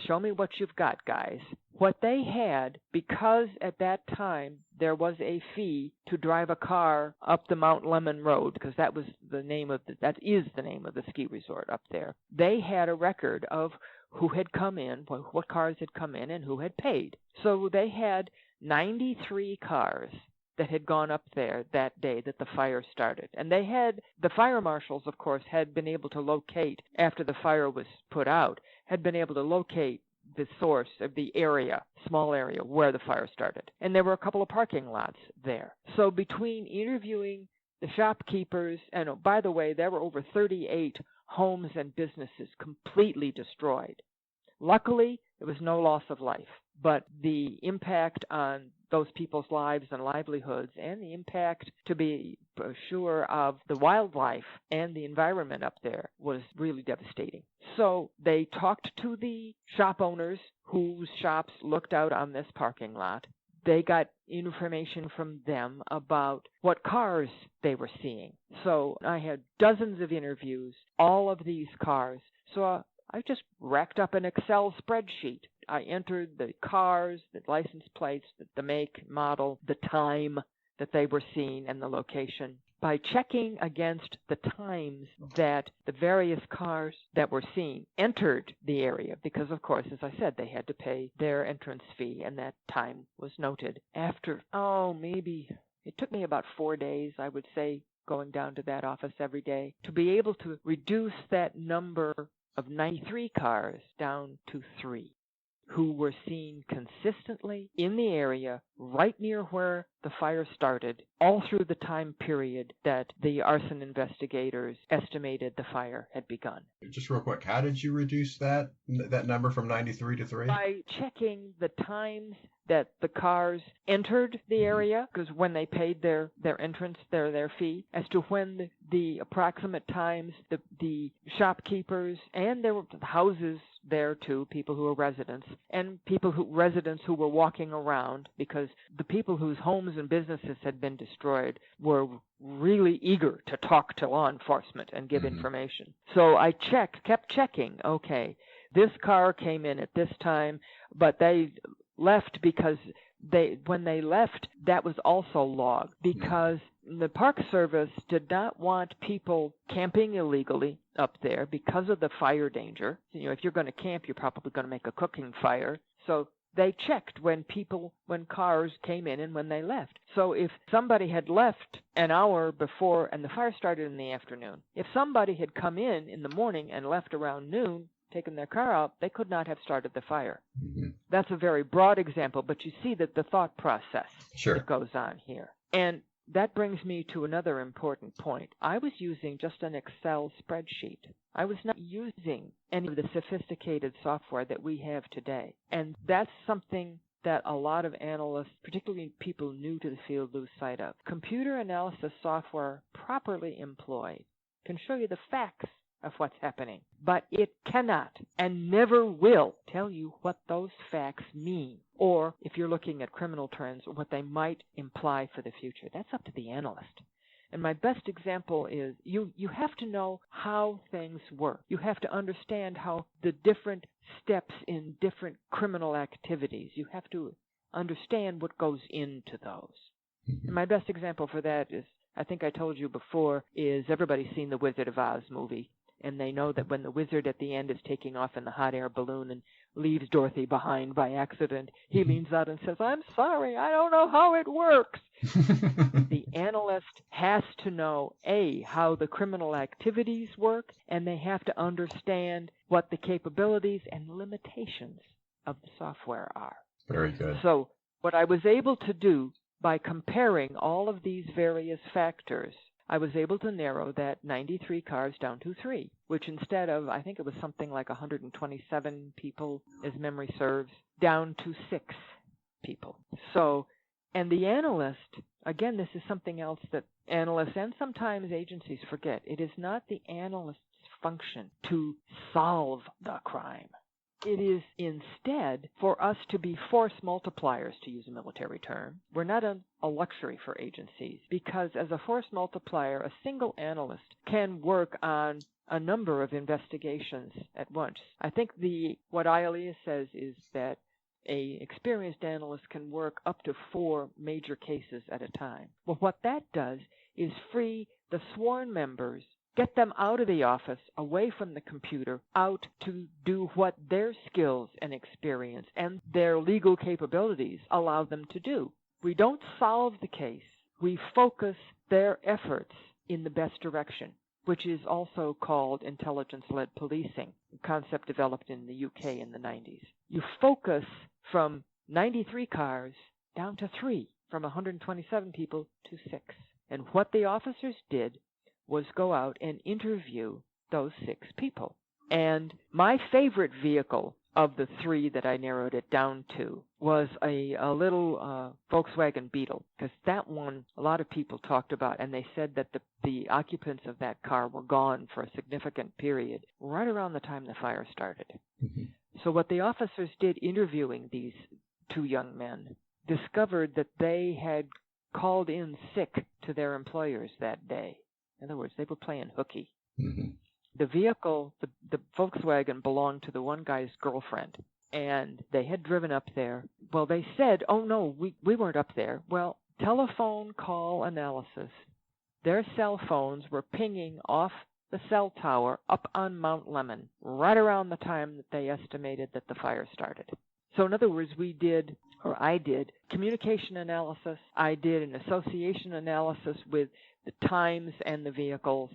show me what you've got, guys. What they had, because at that time there was a fee to drive a car up the Mount Lemmon Road, because that is the name of the ski resort up there. They had a record of who had come in, what cars had come in, and who had paid. So they had 93 cars that had gone up there that day that the fire started. And the fire marshals, of course, had been able to locate, after the fire was put out, had been able to locate the source of the area, small area, where the fire started. And there were a couple of parking lots there. So between interviewing the shopkeepers, and oh, by the way, there were over 38 homes and businesses completely destroyed. Luckily, there was no loss of life, but the impact on those people's lives and livelihoods, and the impact, to be sure, of the wildlife and the environment up there was really devastating. So they talked to the shop owners whose shops looked out on this parking lot. They got information from them about what cars they were seeing. So I had dozens of interviews, all of these cars. So I just racked up an Excel spreadsheet. I entered the cars, the license plates, the make, model, the time that they were seen, and the location. By checking against the times that the various cars that were seen entered the area, because, of course, as I said, they had to pay their entrance fee, and that time was noted. After, it took me about 4 days, I would say, going down to that office every day, to be able to reduce that number of 93 cars down to 3 who were seen consistently in the area right near where the fire started, all through the time period that the arson investigators estimated the fire had begun. Just real quick, how did you reduce that number from 93 to 3? By checking the times that the cars entered the area, because when they paid their entrance, their fee, as to when the approximate times the shopkeepers, and there were houses there too, people who were residents, and residents who were walking around, because the people whose homes and businesses had been destroyed were really eager to talk to law enforcement and give information. So I kept checking, okay, this car came in at this time, but they left because when they left, that was also logged, because the Park Service did not want people camping illegally up there because of the fire danger. If you're going to camp, you're probably going to make a cooking fire. So they checked when cars came in and when they left. So if somebody had left an hour before and the fire started in the afternoon, if somebody had come in the morning and left around noon, taken their car out, they could not have started the fire. That's a very broad example, but you see that the thought process that goes on here. And that brings me to another important point. I was using just an Excel spreadsheet. I was not using any of the sophisticated software that we have today. And that's something that a lot of analysts, particularly people new to the field, lose sight of. Computer analysis software properly employed can show you the facts of what's happening, but it cannot and never will tell you what those facts mean, or if you're looking at criminal trends, what they might imply for the future. That's up to the analyst. And my best example is you have to know how things work. You have to understand how the different steps in different criminal activities, you have to understand what goes into those. And my best example for that is, I think I told you before, is everybody's seen the Wizard of Oz movie. And they know that when the wizard at the end is taking off in the hot air balloon and leaves Dorothy behind by accident, he leans out and says, "I'm sorry, I don't know how it works." The analyst has to know, A, how the criminal activities work, and they have to understand what the capabilities and limitations of the software are. Very good. So what I was able to do by comparing all of these various factors, I was able to narrow that 93 cars down to 3, which instead of, I think it was something like 127 people, as memory serves, down to 6 people. So, and the analyst, again, this is something else that analysts and sometimes agencies forget. It is not the analyst's function to solve the crime. It is instead for us to be force multipliers, to use a military term. We're not a luxury for agencies, because as a force multiplier, a single analyst can work on a number of investigations at once. I think what IALEIA says is that an experienced analyst can work up to 4 major cases at a time. Well, what that does is free the sworn members, get them out of the office, away from the computer, out to do what their skills and experience and their legal capabilities allow them to do. We don't solve the case. We focus their efforts in the best direction, which is also called intelligence-led policing, a concept developed in the UK in the 90s. You focus from 93 cars down to 3, from 127 people to 6. And what the officers did was go out and interview those 6 people. And my favorite vehicle of the 3 that I narrowed it down to was a little Volkswagen Beetle, because that one a lot of people talked about, and they said that the occupants of that car were gone for a significant period right around the time the fire started. Mm-hmm. So what the officers did interviewing these 2 young men discovered that they had called in sick to their employers that day. In other words, they were playing hooky. Mm-hmm. The vehicle, the Volkswagen, belonged to the one guy's girlfriend, and they had driven up there. Well, they said, oh, no, we weren't up there. Well, telephone call analysis. Their cell phones were pinging off the cell tower up on Mount Lemmon right around the time that they estimated that the fire started. So in other words, I did communication analysis. I did an association analysis with the times and the vehicles.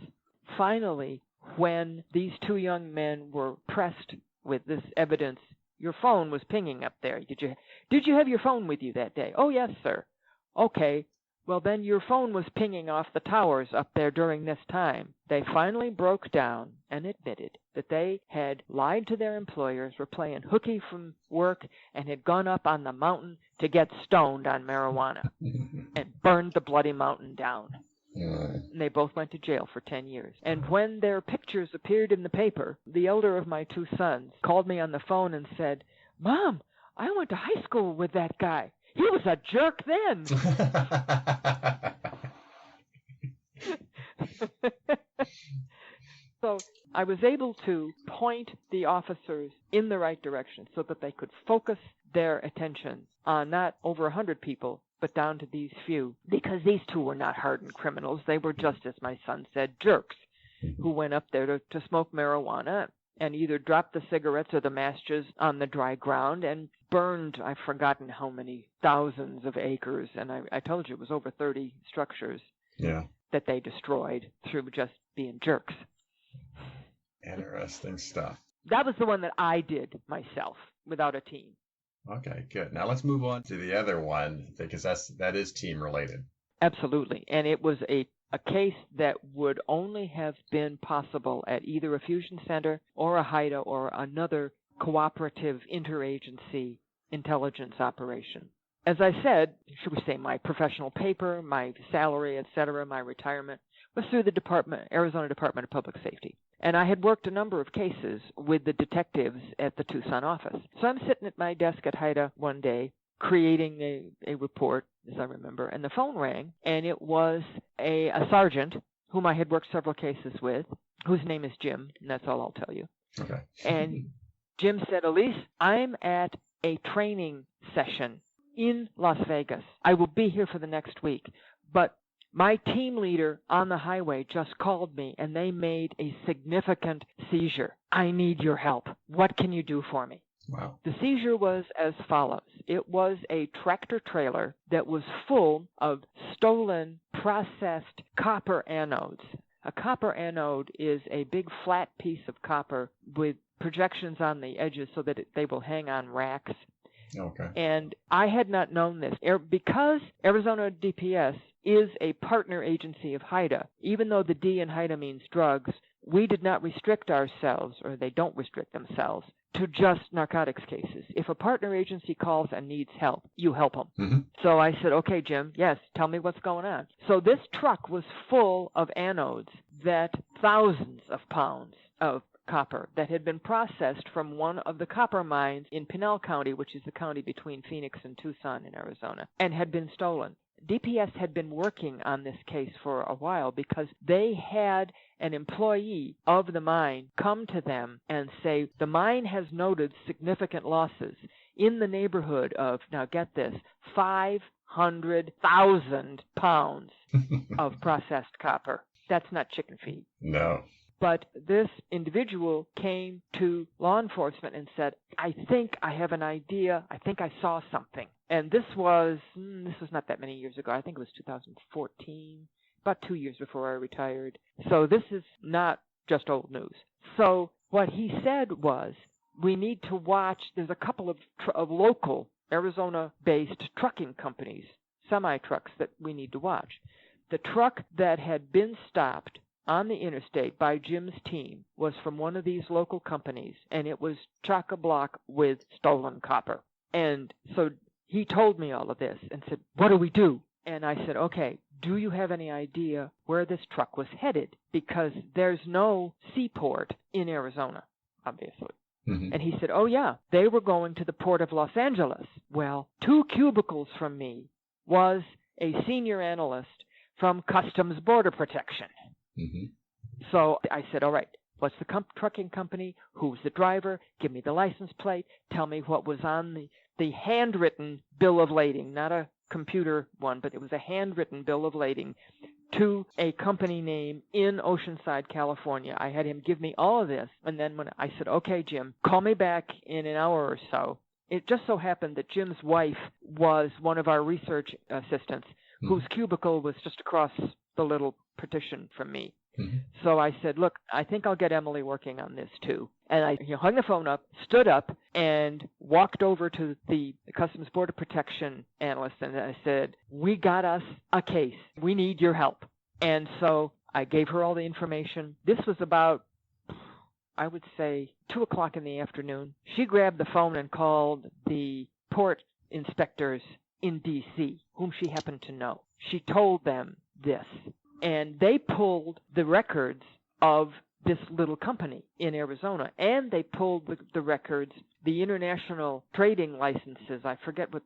Finally, when these 2 young men were pressed with this evidence, your phone was pinging up there. Did you have your phone with you that day? Oh, yes, sir. Okay. Well, then your phone was pinging off the towers up there during this time. They finally broke down and admitted that they had lied to their employers, were playing hooky from work, and had gone up on the mountain to get stoned on marijuana and burned the bloody mountain down. And they both went to jail for 10 years. And when their pictures appeared in the paper, the elder of my 2 sons called me on the phone and said, Mom, I went to high school with that guy. He was a jerk then. So I was able to point the officers in the right direction so that they could focus their attention on not over 100 people, but down to these few, because these 2 were not hardened criminals. They were, just as my son said, jerks who went up there to smoke marijuana and either dropped the cigarettes or the matches on the dry ground and burned, I've forgotten how many thousands of acres, and I told you it was over 30 structures that they destroyed through just being jerks. Interesting stuff. That was the one that I did myself without a team. Okay, good. Now let's move on to the other one, because that is team related. Absolutely. And it was a case that would only have been possible at either a fusion center or a HIDTA or another cooperative interagency intelligence operation. As I said, should we say my professional paper, my salary, etc., my retirement, was through the Arizona Department of Public Safety. And I had worked a number of cases with the detectives at the Tucson office. So I'm sitting at my desk at HIDTA one day, creating a report, as I remember, and the phone rang, and it was a sergeant whom I had worked several cases with, whose name is Jim, and that's all I'll tell you. Okay. And Jim said, Elise, I'm at a training session in Las Vegas. I will be here for the next week, but my team leader on the highway just called me, and they made a significant seizure. I need your help. What can you do for me? Wow. The seizure was as follows. It was a tractor trailer that was full of stolen, processed copper anodes. A copper anode is a big flat piece of copper with projections on the edges so that they will hang on racks. Okay. And I had not known this. Because Arizona DPS is a partner agency of HIDTA. Even though the D in HIDTA means drugs, we did not restrict ourselves, or they don't restrict themselves, to just narcotics cases. If a partner agency calls and needs help, you help them. Mm-hmm. So I said, okay, Jim, yes, tell me what's going on. So this truck was full of anodes, that thousands of pounds of copper that had been processed from one of the copper mines in Pinal County, which is the county between Phoenix and Tucson in Arizona, and had been stolen. DPS had been working on this case for a while because they had an employee of the mine come to them and say, the mine has noted significant losses in the neighborhood of, now get this, 500,000 pounds of processed copper. That's not chicken feed. No. But this individual came to law enforcement and said, I think I have an idea. I think I saw something. And this was not that many years ago. I think it was 2014, about 2 years before I retired. So this is not just old news. So what he said was, we need to watch, there's a couple of local Arizona-based trucking companies, semi-trucks, that we need to watch. The truck that had been stopped on the interstate by Jim's team was from one of these local companies, and it was chock-a-block with stolen copper. And so he told me all of this and said, what do we do? And I said, okay, do you have any idea where this truck was headed? Because there's no seaport in Arizona, obviously. Mm-hmm. And he said, oh, yeah, they were going to the port of Los Angeles. Well, 2 cubicles from me was a senior analyst from Customs Border Protection. Mm-hmm. So I said, all right, what's the trucking company? Who's the driver? Give me the license plate. Tell me what was on the handwritten bill of lading, not a computer one, but it was a handwritten bill of lading to a company name in Oceanside, California. I had him give me all of this. And then when I said, okay, Jim, call me back in an hour or so. It just so happened that Jim's wife was one of our research assistants, whose cubicle was just across the little partition from me. Mm-hmm. So I said, look, I think I'll get Emily working on this too. And I hung the phone up, stood up, and walked over to the Customs Border Protection analyst, and I said, we got us a case. We need your help. And so I gave her all the information. This was about, I would say, 2 o'clock in the afternoon. She grabbed the phone and called the port inspectors in D.C., whom she happened to know. She told them this, and they pulled the records of this little company in Arizona, and they pulled the records, the international trading licenses, I forget what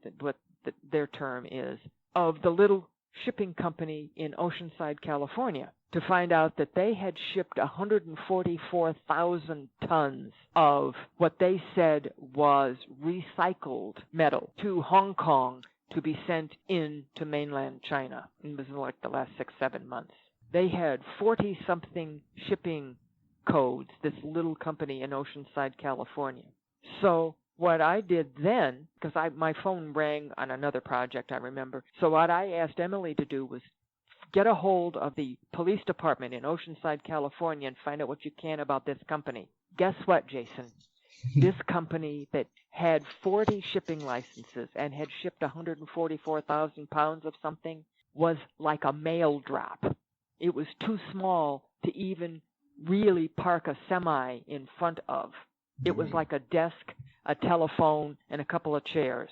their term is, of the little shipping company in Oceanside, California, to find out that they had shipped 144,000 tons of what they said was recycled metal to Hong Kong to be sent in to mainland China. It was like the last 6-7 months. They had 40-something shipping codes, this little company in Oceanside, California. So what I did then, because my phone rang on another project, I remember, so what I asked Emily to do was get a hold of the police department in Oceanside, California, and find out what you can about this company. Guess what, Jason? This company that had 40 shipping licenses and had shipped 144,000 pounds of something was like a mail drop. It was too small to even really park a semi in front of. It was like a desk, a telephone, and a couple of chairs.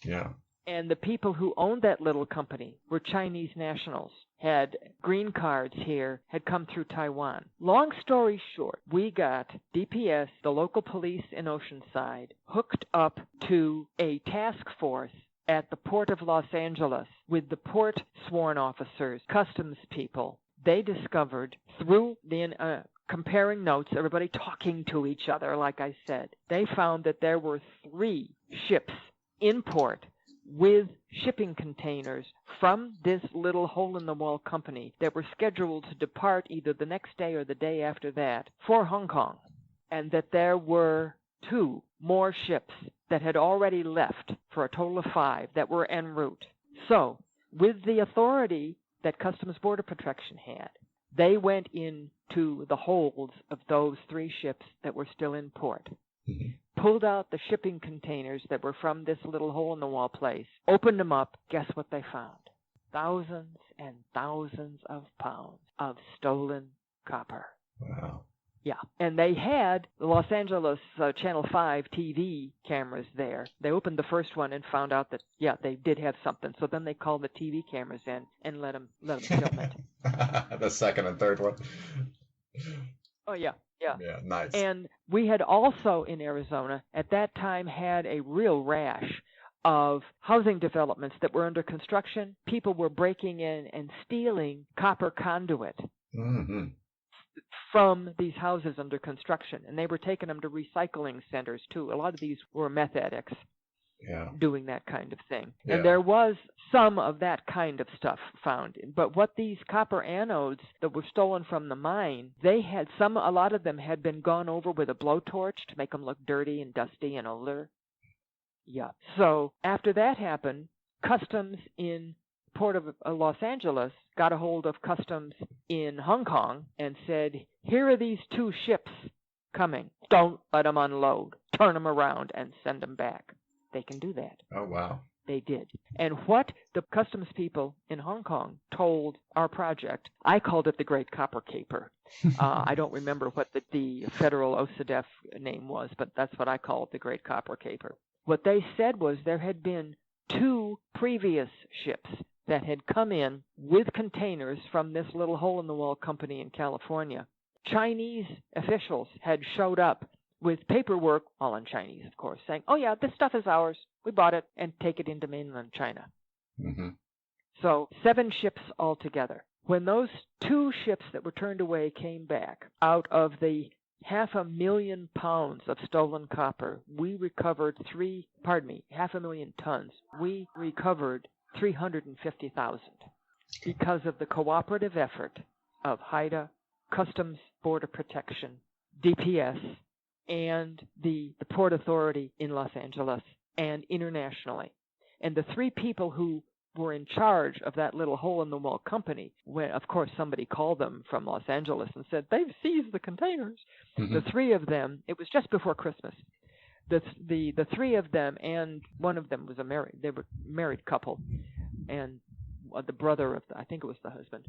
Yeah. And the people who owned that little company were Chinese nationals, had green cards here, had come through Taiwan. Long story short, we got DPS, the local police in Oceanside, hooked up to a task force at the Port of Los Angeles with the port sworn officers, customs people. They discovered through the comparing notes, everybody talking to each other, like I said, they found that there were 3 ships in port with shipping containers from this little hole-in-the-wall company that were scheduled to depart either the next day or the day after that for Hong Kong, and that there were 2 more ships that had already left for a total of 5 that were en route. So, with the authority that Customs Border Protection had, they went into the holds of those 3 ships that were still in port, pulled out the shipping containers that were from this little hole-in-the-wall place, opened them up. Guess what they found? thousands and thousands of pounds of stolen copper. Wow. Yeah, and they had the Los Angeles Channel 5 TV cameras there. They opened the first one and found out that, yeah, they did have something. So then they called the TV cameras in and let them film it. The second and third one. Oh, yeah. Yeah. Yeah, nice. And we had also in Arizona at that time had a real rash of housing developments that were under construction. People were breaking in and stealing copper conduit from these houses under construction, and they were taking them to recycling centers too. A lot of these were meth addicts doing that kind of thing. Yeah. And there was some of that kind of stuff found. But what these copper anodes that were stolen from the mine, a lot of them had been gone over with a blowtorch to make them look dirty and dusty and older. Yeah. So after that happened, customs in Port of Los Angeles got a hold of customs in Hong Kong and said, here are these 2 ships coming. Don't let them unload. Turn them around and send them back. They can do that. Oh, wow. They did. And what the customs people in Hong Kong told our project, I called it the Great Copper Caper. I don't remember what the federal OCDETF name was, but that's what I called the Great Copper Caper. What they said was there had been 2 previous ships that had come in with containers from this little hole-in-the-wall company in California. Chinese officials had showed up with paperwork, all in Chinese, of course, saying, oh, yeah, this stuff is ours. We bought it, and take it into mainland China. So 7 ships altogether. When those 2 ships that were turned away came back, out of the 500,000 pounds of stolen copper, we recovered 500,000 tons. We recovered 350,000 because of the cooperative effort of HIDTA, Customs Border Protection, DPS, and the Port Authority in Los Angeles and internationally. And the 3 people who were in charge of that little hole-in-the-wall company, when, of course, somebody called them from Los Angeles and said, they've seized the containers. The 3 of them, it was just before Christmas, the 3 of them, and one of them was they were a married couple, and the brother of I think it was the husband,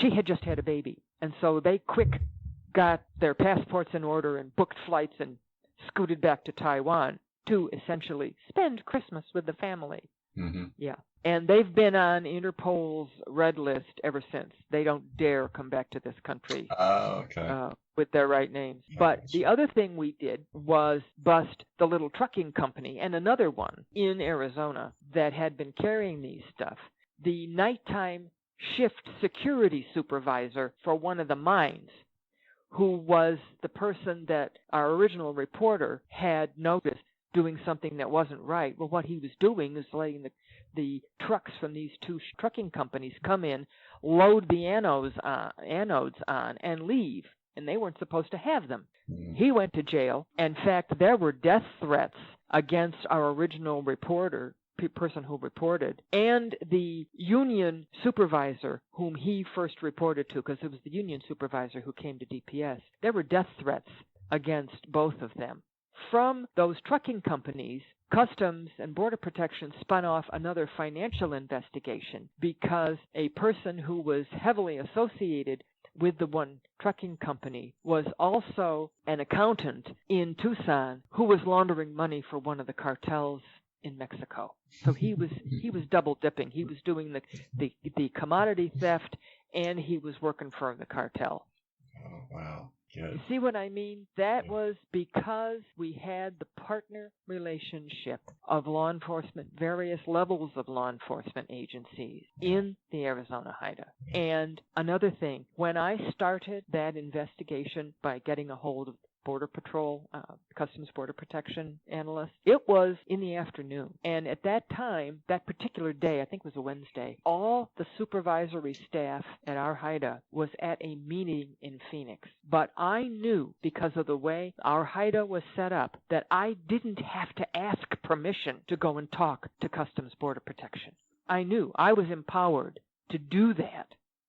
she had just had a baby. And so they quick got their passports in order and booked flights and scooted back to Taiwan to essentially spend Christmas with the family. Yeah. And they've been on Interpol's red list ever since. They don't dare come back to this country with their right names. But the other thing we did was bust the little trucking company and another one in Arizona that had been carrying these stuff. The nighttime shift security supervisor for one of the mines, who was the person that our original reporter had noticed doing something that wasn't right. Well, what he was doing is letting the trucks from these 2 trucking companies come in, load the anodes on, and leave. And they weren't supposed to have them. He went to jail. In fact, there were death threats against our original reporter, person who reported, and the union supervisor whom he first reported to, because it was the union supervisor who came to DPS. There were death threats against both of them. From those trucking companies, Customs and Border Protection spun off another financial investigation because a person who was heavily associated with the one trucking company was also an accountant in Tucson who was laundering money for one of the cartels in Mexico. So he was double dipping. He was doing the commodity theft, and he was working for the cartel. Oh, wow. Good. You see what I mean? That was because we had the partner relationship of law enforcement, various levels of law enforcement agencies in the Arizona HIDTA. And another thing, when I started that investigation by getting a hold of Border Patrol, Customs Border Protection analyst, it was in the afternoon. And at that time, that particular day, I think it was a Wednesday, all the supervisory staff at our HIDTA was at a meeting in Phoenix. But I knew, because of the way our HIDTA was set up, that I didn't have to ask permission to go and talk to Customs Border Protection. I knew I was empowered to do that.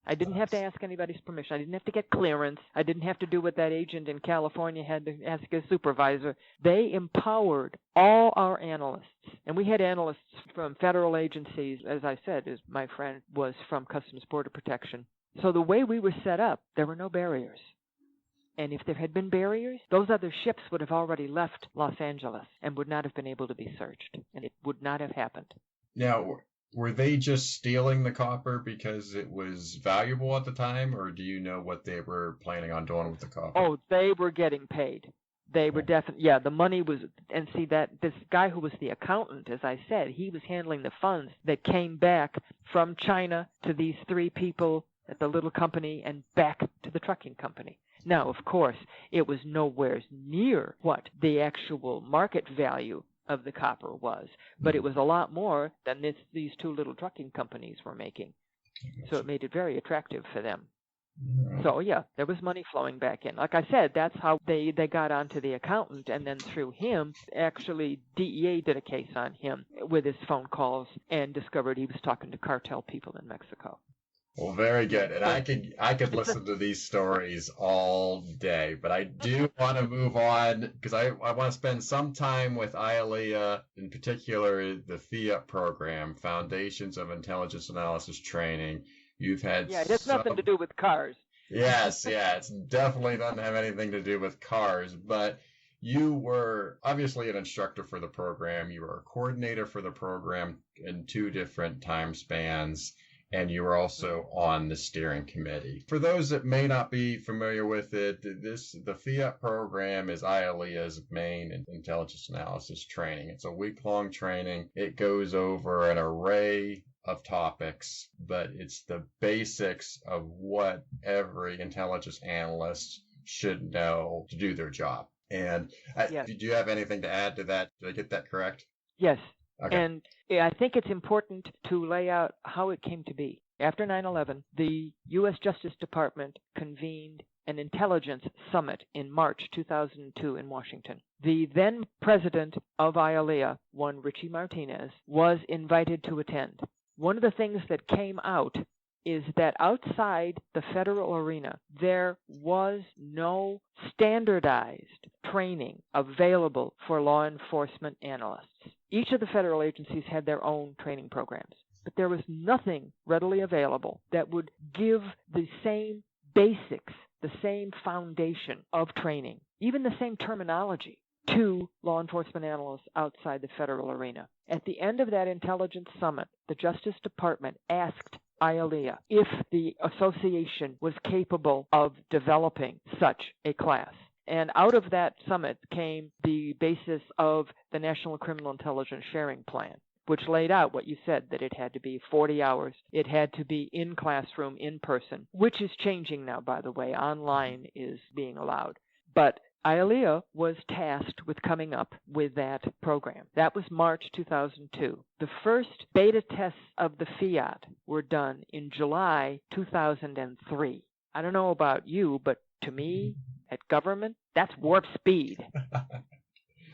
I didn't have to ask anybody's permission. I didn't have to get clearance. I didn't have to do what that agent in California had to ask his supervisor. They empowered all our analysts. And we had analysts from federal agencies, as I said, as my friend was from Customs Border Protection. So the way we were set up, there were no barriers. And if there had been barriers, those other ships would have already left Los Angeles and would not have been able to be searched. And it would not have happened. Now, were they just stealing the copper because it was valuable at the time, or do you know what they were planning on doing with the copper? Oh, they were getting paid. They were definitely, the money was, and see that this guy who was the accountant, as I said, he was handling the funds that came back from China to these three people at the little company and back to the trucking company. Now, of course, it was nowhere near what the actual market value of the copper was, but it was a lot more than these two little trucking companies were making. So it made it very attractive for them. So, there was money flowing back in. Like I said, that's how they got onto the accountant, and then through him, actually, DEA did a case on him with his phone calls and discovered he was talking to cartel people in Mexico. Well, very good. And I could listen to these stories all day, but I do want to move on because I want to spend some time with IALEIA, in particular the FIAT program, Foundations of Intelligence Analysis Training. You've had it has nothing to do with cars. Yes, it's definitely doesn't have anything to do with cars, but you were obviously an instructor for the program. You were a coordinator for the program in 2 different time spans. And you were also on the steering committee. For those that may not be familiar with it, the FIAT program is IALEIA's main intelligence analysis training. It's a week-long training. It goes over an array of topics, but it's the basics of what every intelligence analyst should know to do their job. And do you have anything to add to that? Did I get that correct? Yes. Okay. And I think it's important to lay out how it came to be. After 9/11, the U.S. Justice Department convened an intelligence summit in March 2002 in Washington. The then president of IALEIA, one Richie Martinez, was invited to attend. One of the things that came out is that outside the federal arena, there was no standardized training available for law enforcement analysts. Each of the federal agencies had their own training programs, but there was nothing readily available that would give the same basics, the same foundation of training, even the same terminology to law enforcement analysts outside the federal arena. At the end of that intelligence summit, the Justice Department asked IALEIA if the association was capable of developing such a class. And out of that summit came the basis of the National Criminal Intelligence Sharing Plan, which laid out what you said, that it had to be 40 hours. It had to be in classroom, in person, which is changing now, by the way. Online is being allowed. But IALEIA was tasked with coming up with that program. That was March 2002. The first beta tests of the FIAT were done in July 2003. I don't know about you, but to me, at government, that's warp speed.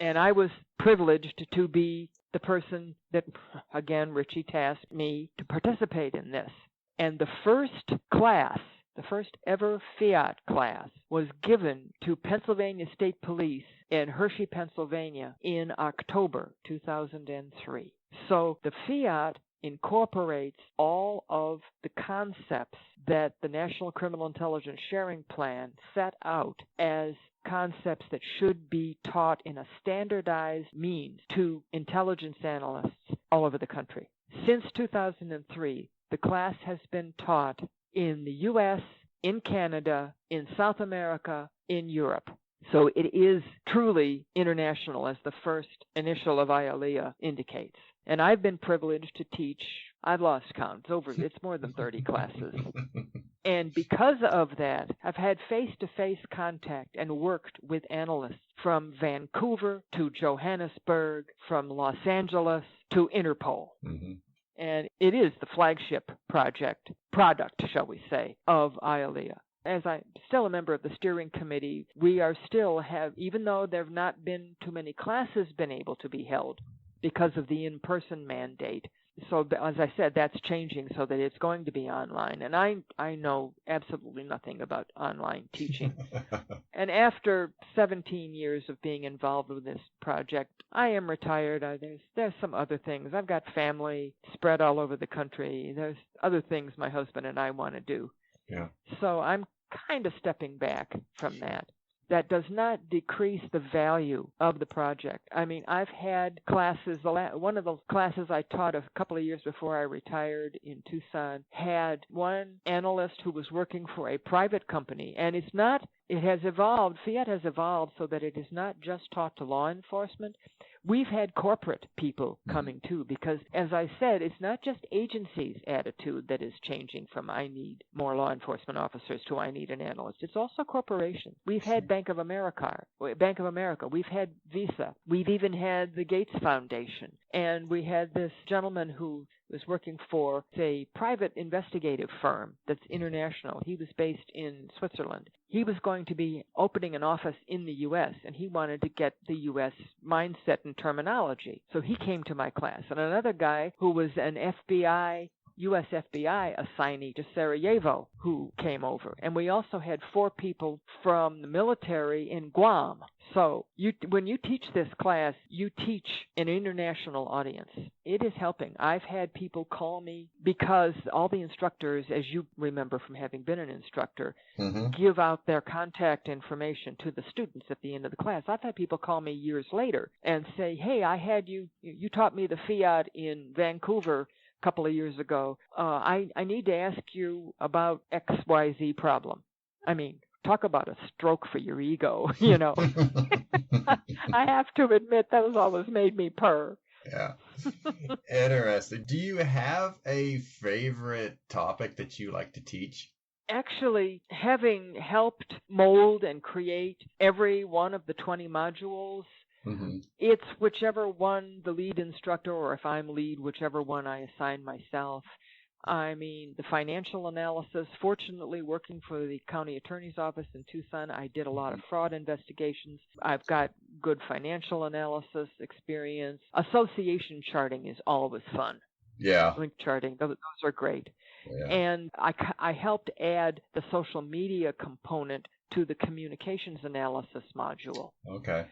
And I was privileged to be the person that, again, Richie tasked me to participate in this. And the first class, the first ever FIAT class, was given to Pennsylvania State Police in Hershey, Pennsylvania in October 2003. So the FIAT incorporates all of the concepts that the National Criminal Intelligence Sharing Plan set out as concepts that should be taught in a standardized means to intelligence analysts all over the country. Since 2003, the class has been taught in the U.S., in Canada, in South America, in Europe. So it is truly international, as the first initial of IALEIA indicates. And I've been privileged to teach, I've lost count, it's more than 30 classes. And because of that, I've had face-to-face contact and worked with analysts from Vancouver to Johannesburg, from Los Angeles to Interpol. Mm-hmm. And it is the flagship product, shall we say, of IALEIA. As I'm still a member of the steering committee, we are still even though there have not been too many classes been able to be held because of the in-person mandate, as I said, that's changing so that it's going to be online. And I know absolutely nothing about online teaching. And after 17 years of being involved with this project, I am retired. There's some other things. I've got family spread all over the country. There's other things my husband and I want to do. Yeah. So I'm kind of stepping back from that. That does not decrease the value of the project. I mean, I've had classes, one of the classes I taught a couple of years before I retired in Tucson had one analyst who was working for a private company, and it has evolved, FIAT has evolved so that it is not just taught to law enforcement. We've had corporate people coming too, because as I said, it's not just agencies' attitude that is changing from I need more law enforcement officers to I need an analyst. It's also corporations. We've had Bank of America. We've had Visa. We've even had the Gates Foundation. And we had this gentleman who was working for a private investigative firm that's international. He was based in Switzerland. He was going to be opening an office in the U.S., and he wanted to get the U.S. mindset and terminology. So he came to my class. And another guy who was an U.S. FBI assignee to Sarajevo who came over. And we also had 4 people from the military in Guam. So when you teach this class, you teach an international audience. It is helping. I've had people call me because all the instructors, as you remember from having been an instructor, give out their contact information to the students at the end of the class. I've had people call me years later and say, hey, you taught me the FIAT in Vancouver a couple of years ago. I need to ask you about XYZ problem. I mean, talk about a stroke for your ego, you know. I have to admit, those always made me purr. Yeah. Interesting. Do you have a favorite topic that you like to teach? Actually, having helped mold and create every one of the 20 modules, it's whichever one the lead instructor, or if I'm lead, whichever one I assign myself. I mean, the financial analysis, fortunately, working for the county attorney's office in Tucson, I did a lot of fraud investigations. I've got good financial analysis experience. Association charting is always fun. Yeah. Link charting, those are great. Yeah. And I helped add the social media component to the communications analysis module. Okay.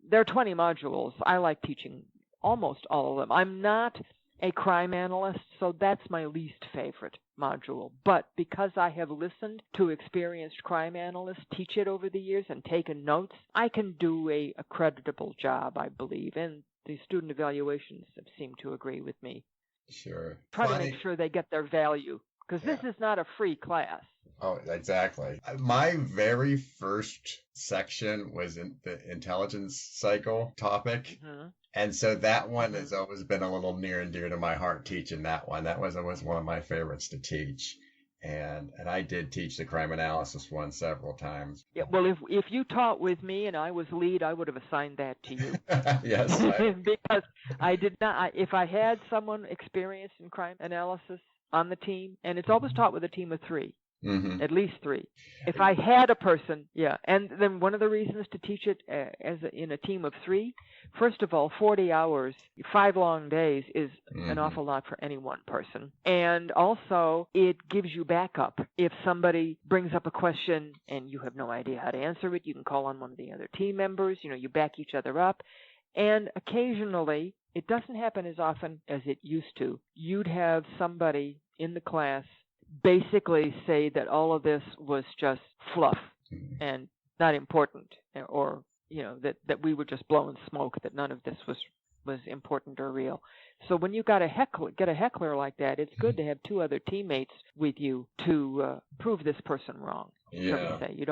There are 20 modules. I like teaching almost all of them. I'm not a crime analyst, so that's my least favorite module. But because I have listened to experienced crime analysts teach it over the years and taken notes, I can do a creditable job, I believe. And the student evaluations seem to agree with me. Sure. Try to make sure they get their value, because this is not a free class. Oh, exactly. My very first section was in the intelligence cycle topic. And so that one has always been a little near and dear to my heart, teaching that one. That was one of my favorites to teach. And I did teach the crime analysis one several times. Yeah, well, if you taught with me and I was lead, I would have assigned that to you. Yes. Because I did not. If I had someone experienced in crime analysis on the team, and it's always taught with a team of 3. At least 3. If I had a person, and then one of the reasons to teach it in a team of 3, first of all, 40 hours, 5 long days is an awful lot for any one person. And also, it gives you backup. If somebody brings up a question and you have no idea how to answer it, you can call on one of the other team members. You know, you back each other up. And occasionally, it doesn't happen as often as it used to, you'd have somebody in the class basically say that all of this was just fluff and not important, or that we were just blowing smoke, that none of this was important or real. So when you get a heckler like that, it's good to have 2 other teammates with you to prove this person wrong. Yeah. Say. You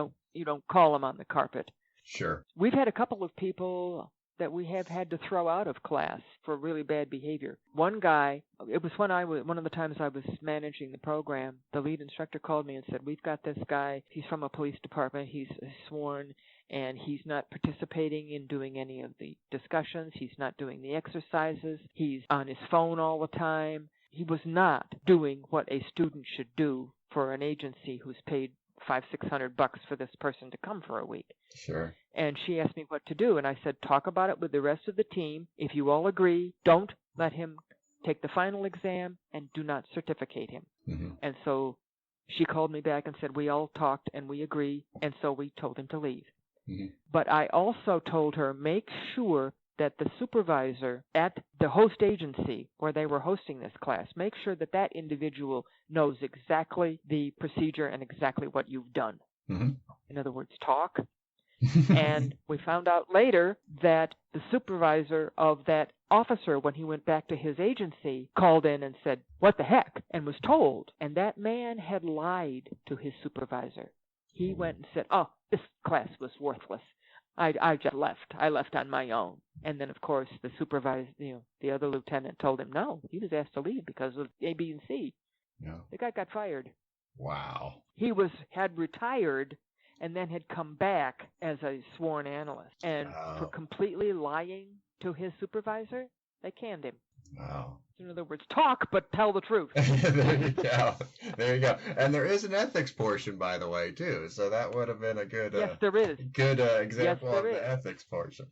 don't call them on the carpet. Sure. We've had a couple of people that we have had to throw out of class for really bad behavior. One guy, it was one of the times I was managing the program, the lead instructor called me and said, we've got this guy, he's from a police department, he's sworn, and he's not participating in doing any of the discussions, he's not doing the exercises, he's on his phone all the time. He was not doing what a student should do for an agency who's paid $500-600 for this person to come for a week. Sure. And she asked me what to do, and I said, talk about it with the rest of the team. If you all agree, don't let him take the final exam and do not certificate him. Mm-hmm. And so she called me back and said, we all talked and we agree, and so we told him to leave. Mm-hmm. But I also told her, make sure that the supervisor at the host agency where they were hosting this class, make sure that that individual knows exactly the procedure and exactly what you've done. Mm-hmm. In other words, talk. And we found out later that the supervisor of that officer, when he went back to his agency, called in and said, what the heck? And was told. And that man had lied to his supervisor. He went and said, oh, this class was worthless. I just left. I left on my own. And then, of course, the supervisor, the other lieutenant told him, no, he was asked to leave because of A, B, and C. Yeah. The guy got fired. Wow. He had retired and then had come back as a sworn analyst. And for completely lying to his supervisor, they canned him. Wow. In other words, talk, but tell the truth. There you go. There you go. And there is an ethics portion, by the way, too. So that would have been a good, yes, there is. Good example yes, of is. the ethics portion.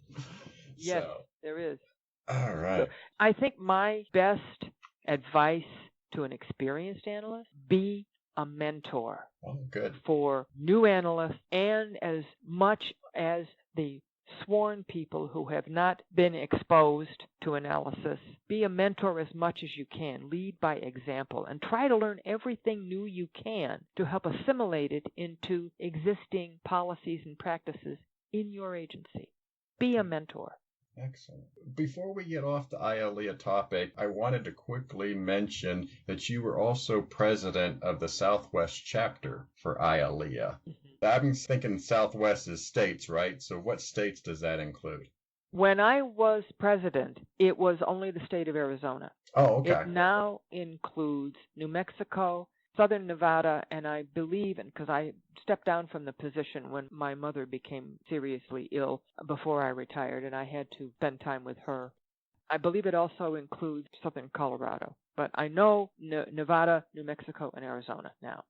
Yes, there is. All right. So I think my best advice to an experienced analyst, be a mentor. Oh, good. For new analysts and as much as the sworn people who have not been exposed to analysis. Be a mentor as much as you can. Lead by example and try to learn everything new you can to help assimilate it into existing policies and practices in your agency. Be a mentor. Excellent. Before we get off the IALEIA topic, I wanted to quickly mention that you were also president of the Southwest chapter for IALEIA. Mm-hmm. I'm thinking Southwest is states, right? So what states does that include? When I was president, it was only the state of Arizona. Oh, okay. It now includes New Mexico, Southern Nevada, and I believe, because I stepped down from the position when my mother became seriously ill before I retired, and I had to spend time with her. I believe it also includes Southern Colorado, but I know Nevada, New Mexico, and Arizona now.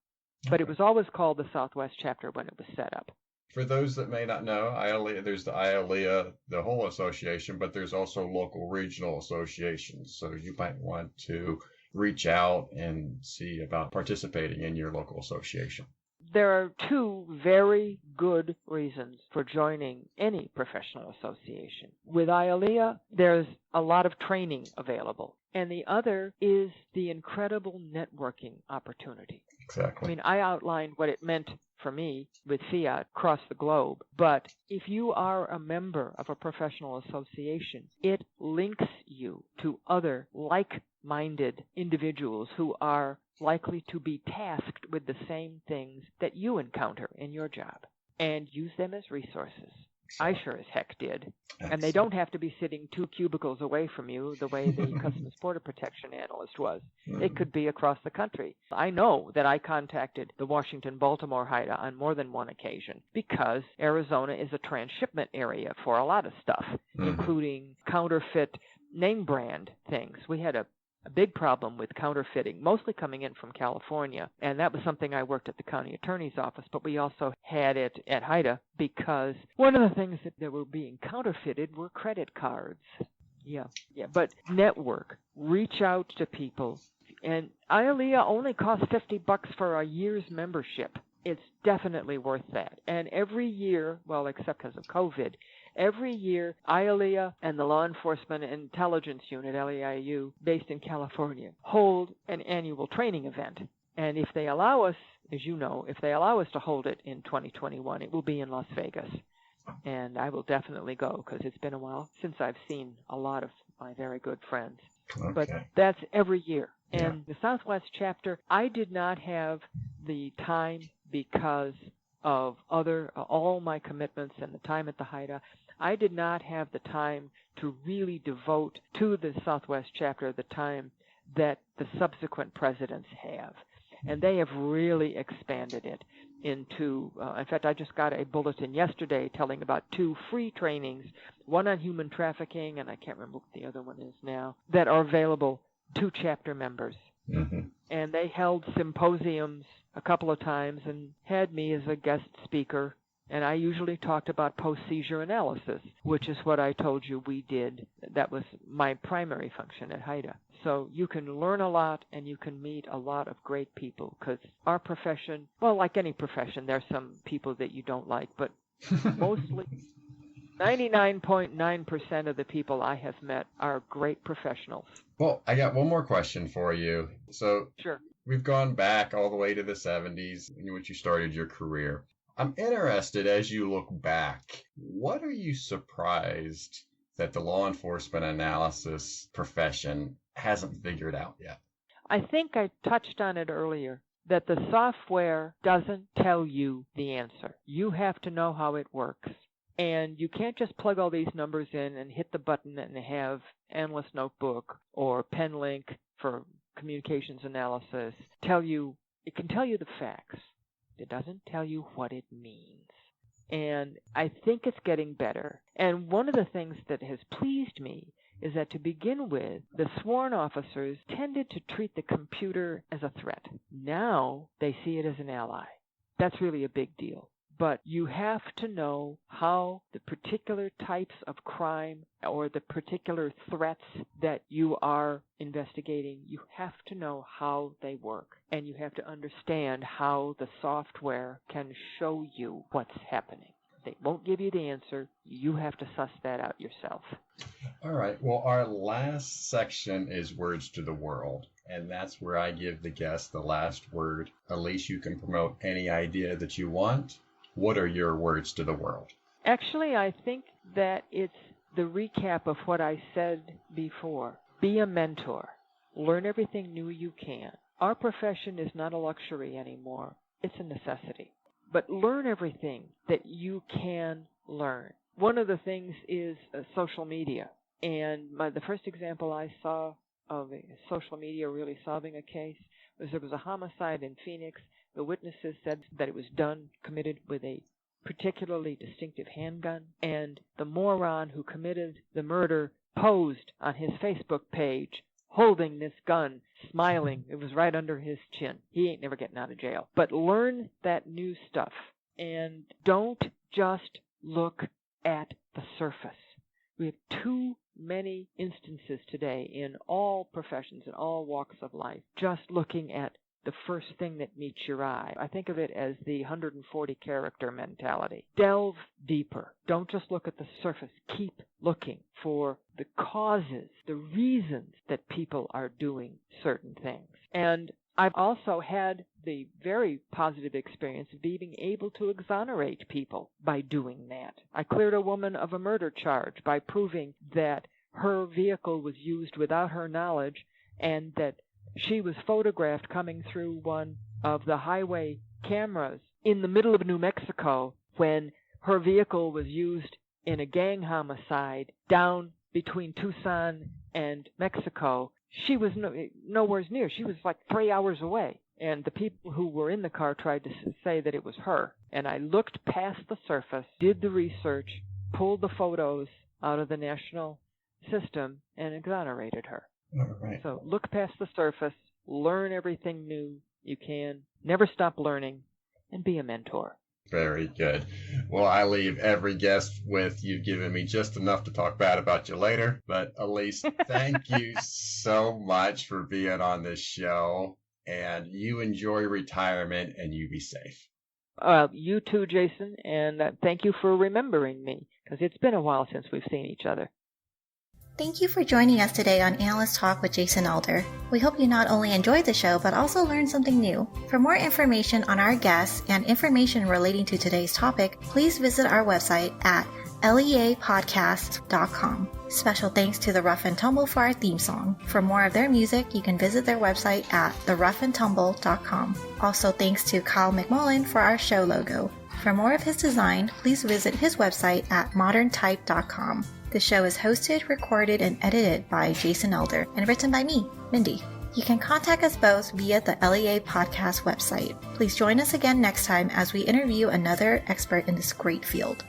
But it was always called the Southwest chapter when it was set up. For those that may not know, IALEIA, there's the IALEIA, the whole association, but there's also local regional associations. So you might want to reach out and see about participating in your local association. There are two very good reasons for joining any professional association. With IALEIA, there's a lot of training available, and the other is the incredible networking opportunity. Exactly. I mean, I outlined what it meant for me with FIAT across the globe, but if you are a member of a professional association, it links you to other like-minded individuals who are likely to be tasked with the same things that you encounter in your job, and use them as resources. I sure as heck did. Excellent. And they don't have to be sitting 2 cubicles away from you the way the Customs Border Protection analyst was. It could be across the country. I know that I contacted the Washington-Baltimore HIDTA on more than one occasion because Arizona is a transshipment area for a lot of stuff, including counterfeit name brand things. We had a big problem with counterfeiting, mostly coming in from California, and that was something I worked at the county attorney's office, but we also had it at HIDTA because one of the things that were being counterfeited were credit cards. Yeah, but network, reach out to people, and IALEIA only costs $50 for a year's membership. It's definitely worth that, and every year, well, except because of COVID, every year, IALEIA and the Law Enforcement Intelligence Unit, LEIU, based in California, hold an annual training event. And if they allow us, as you know, if they allow us to hold it in 2021, it will be in Las Vegas. And I will definitely go because it's been a while since I've seen a lot of my very good friends. Okay. But that's every year. And the Southwest chapter, I did not have the time because of all my commitments and the time at the HIDTA. I did not have the time to really devote to the Southwest chapter the time that the subsequent presidents have. And they have really expanded it into, in fact, I just got a bulletin yesterday telling about 2 free trainings, one on human trafficking, and I can't remember what the other one is now, that are available to chapter members. Mm-hmm. And they held symposiums a couple of times and had me as a guest speaker And I usually talked about post-seizure analysis, which is what I told you we did. That was my primary function at HIDTA. So you can learn a lot and you can meet a lot of great people, because our profession, well, like any profession, there's some people that you don't like, but mostly 99.9% of the people I have met are great professionals. Well, I got one more question for you. So Sure. we've gone back all the way to the 70s in which you started your career. I'm interested, as you look back, what are you surprised that the law enforcement analysis profession hasn't figured out yet? I think I touched on it earlier, that the software doesn't tell you the answer. You have to know how it works. And you can't just plug all these numbers in and hit the button and have Analyst Notebook or PenLink for communications analysis tell you. It can tell you the facts. It doesn't tell you what it means. And I think it's getting better. And one of the things that has pleased me is that to begin with, the sworn officers tended to treat the computer as a threat. Now they see it as an ally. That's really a big deal. But you have to know how the particular types of crime or the particular threats that you are investigating, you have to know how they work. And you have to understand how the software can show you what's happening. They won't give you the answer. You have to suss that out yourself. All right. Well, our last section is Words to the World. And that's where I give the guest the last word. Elise, you can promote any idea that you want. What are your words to the world? Actually, I think that it's the recap of what I said before. Be a mentor. Learn everything new you can. Our profession is not a luxury anymore. It's a necessity. But learn everything that you can learn. One of the things is social media. And the first example I saw of social media really solving a case was there was a homicide in Phoenix. The witnesses said that it was committed with a particularly distinctive handgun, and the moron who committed the murder posed on his Facebook page holding this gun, smiling. It was right under his chin. He ain't never getting out of jail. But learn that new stuff, and don't just look at the surface. We have too many instances today in all professions, in all walks of life, just looking at the first thing that meets your eye. I think of it as the 140-character mentality. Delve deeper. Don't just look at the surface. Keep looking for the causes, the reasons that people are doing certain things. And I've also had the very positive experience of being able to exonerate people by doing that. I cleared a woman of a murder charge by proving that her vehicle was used without her knowledge and that she was photographed coming through one of the highway cameras in the middle of New Mexico when her vehicle was used in a gang homicide down between Tucson and Mexico. She was nowhere near. She was like 3 hours away. And the people who were in the car tried to say that it was her. And I looked past the surface, did the research, pulled the photos out of the national system, and exonerated her. All right. So look past the surface, learn everything new you can, never stop learning, and be a mentor. Very good. Well, I leave every guest with you've given me just enough to talk bad about you later. But Elise, thank you so much for being on this show. And you enjoy retirement and you be safe. You too, Jason. And thank you for remembering me, because it's been a while since we've seen each other. Thank you for joining us today on Analyst Talk with Jason Elder. We hope you not only enjoyed the show, but also learned something new. For more information on our guests and information relating to today's topic, please visit our website at leapodcast.com. Special thanks to The Rough and Tumble for our theme song. For more of their music, you can visit their website at theroughandtumble.com. Also thanks to Kyle McMullen for our show logo. For more of his design, please visit his website at moderntype.com. The show is hosted, recorded, and edited by Jason Elder and written by me, Mindy. You can contact us both via the LEA podcast website. Please join us again next time as we interview another expert in this great field.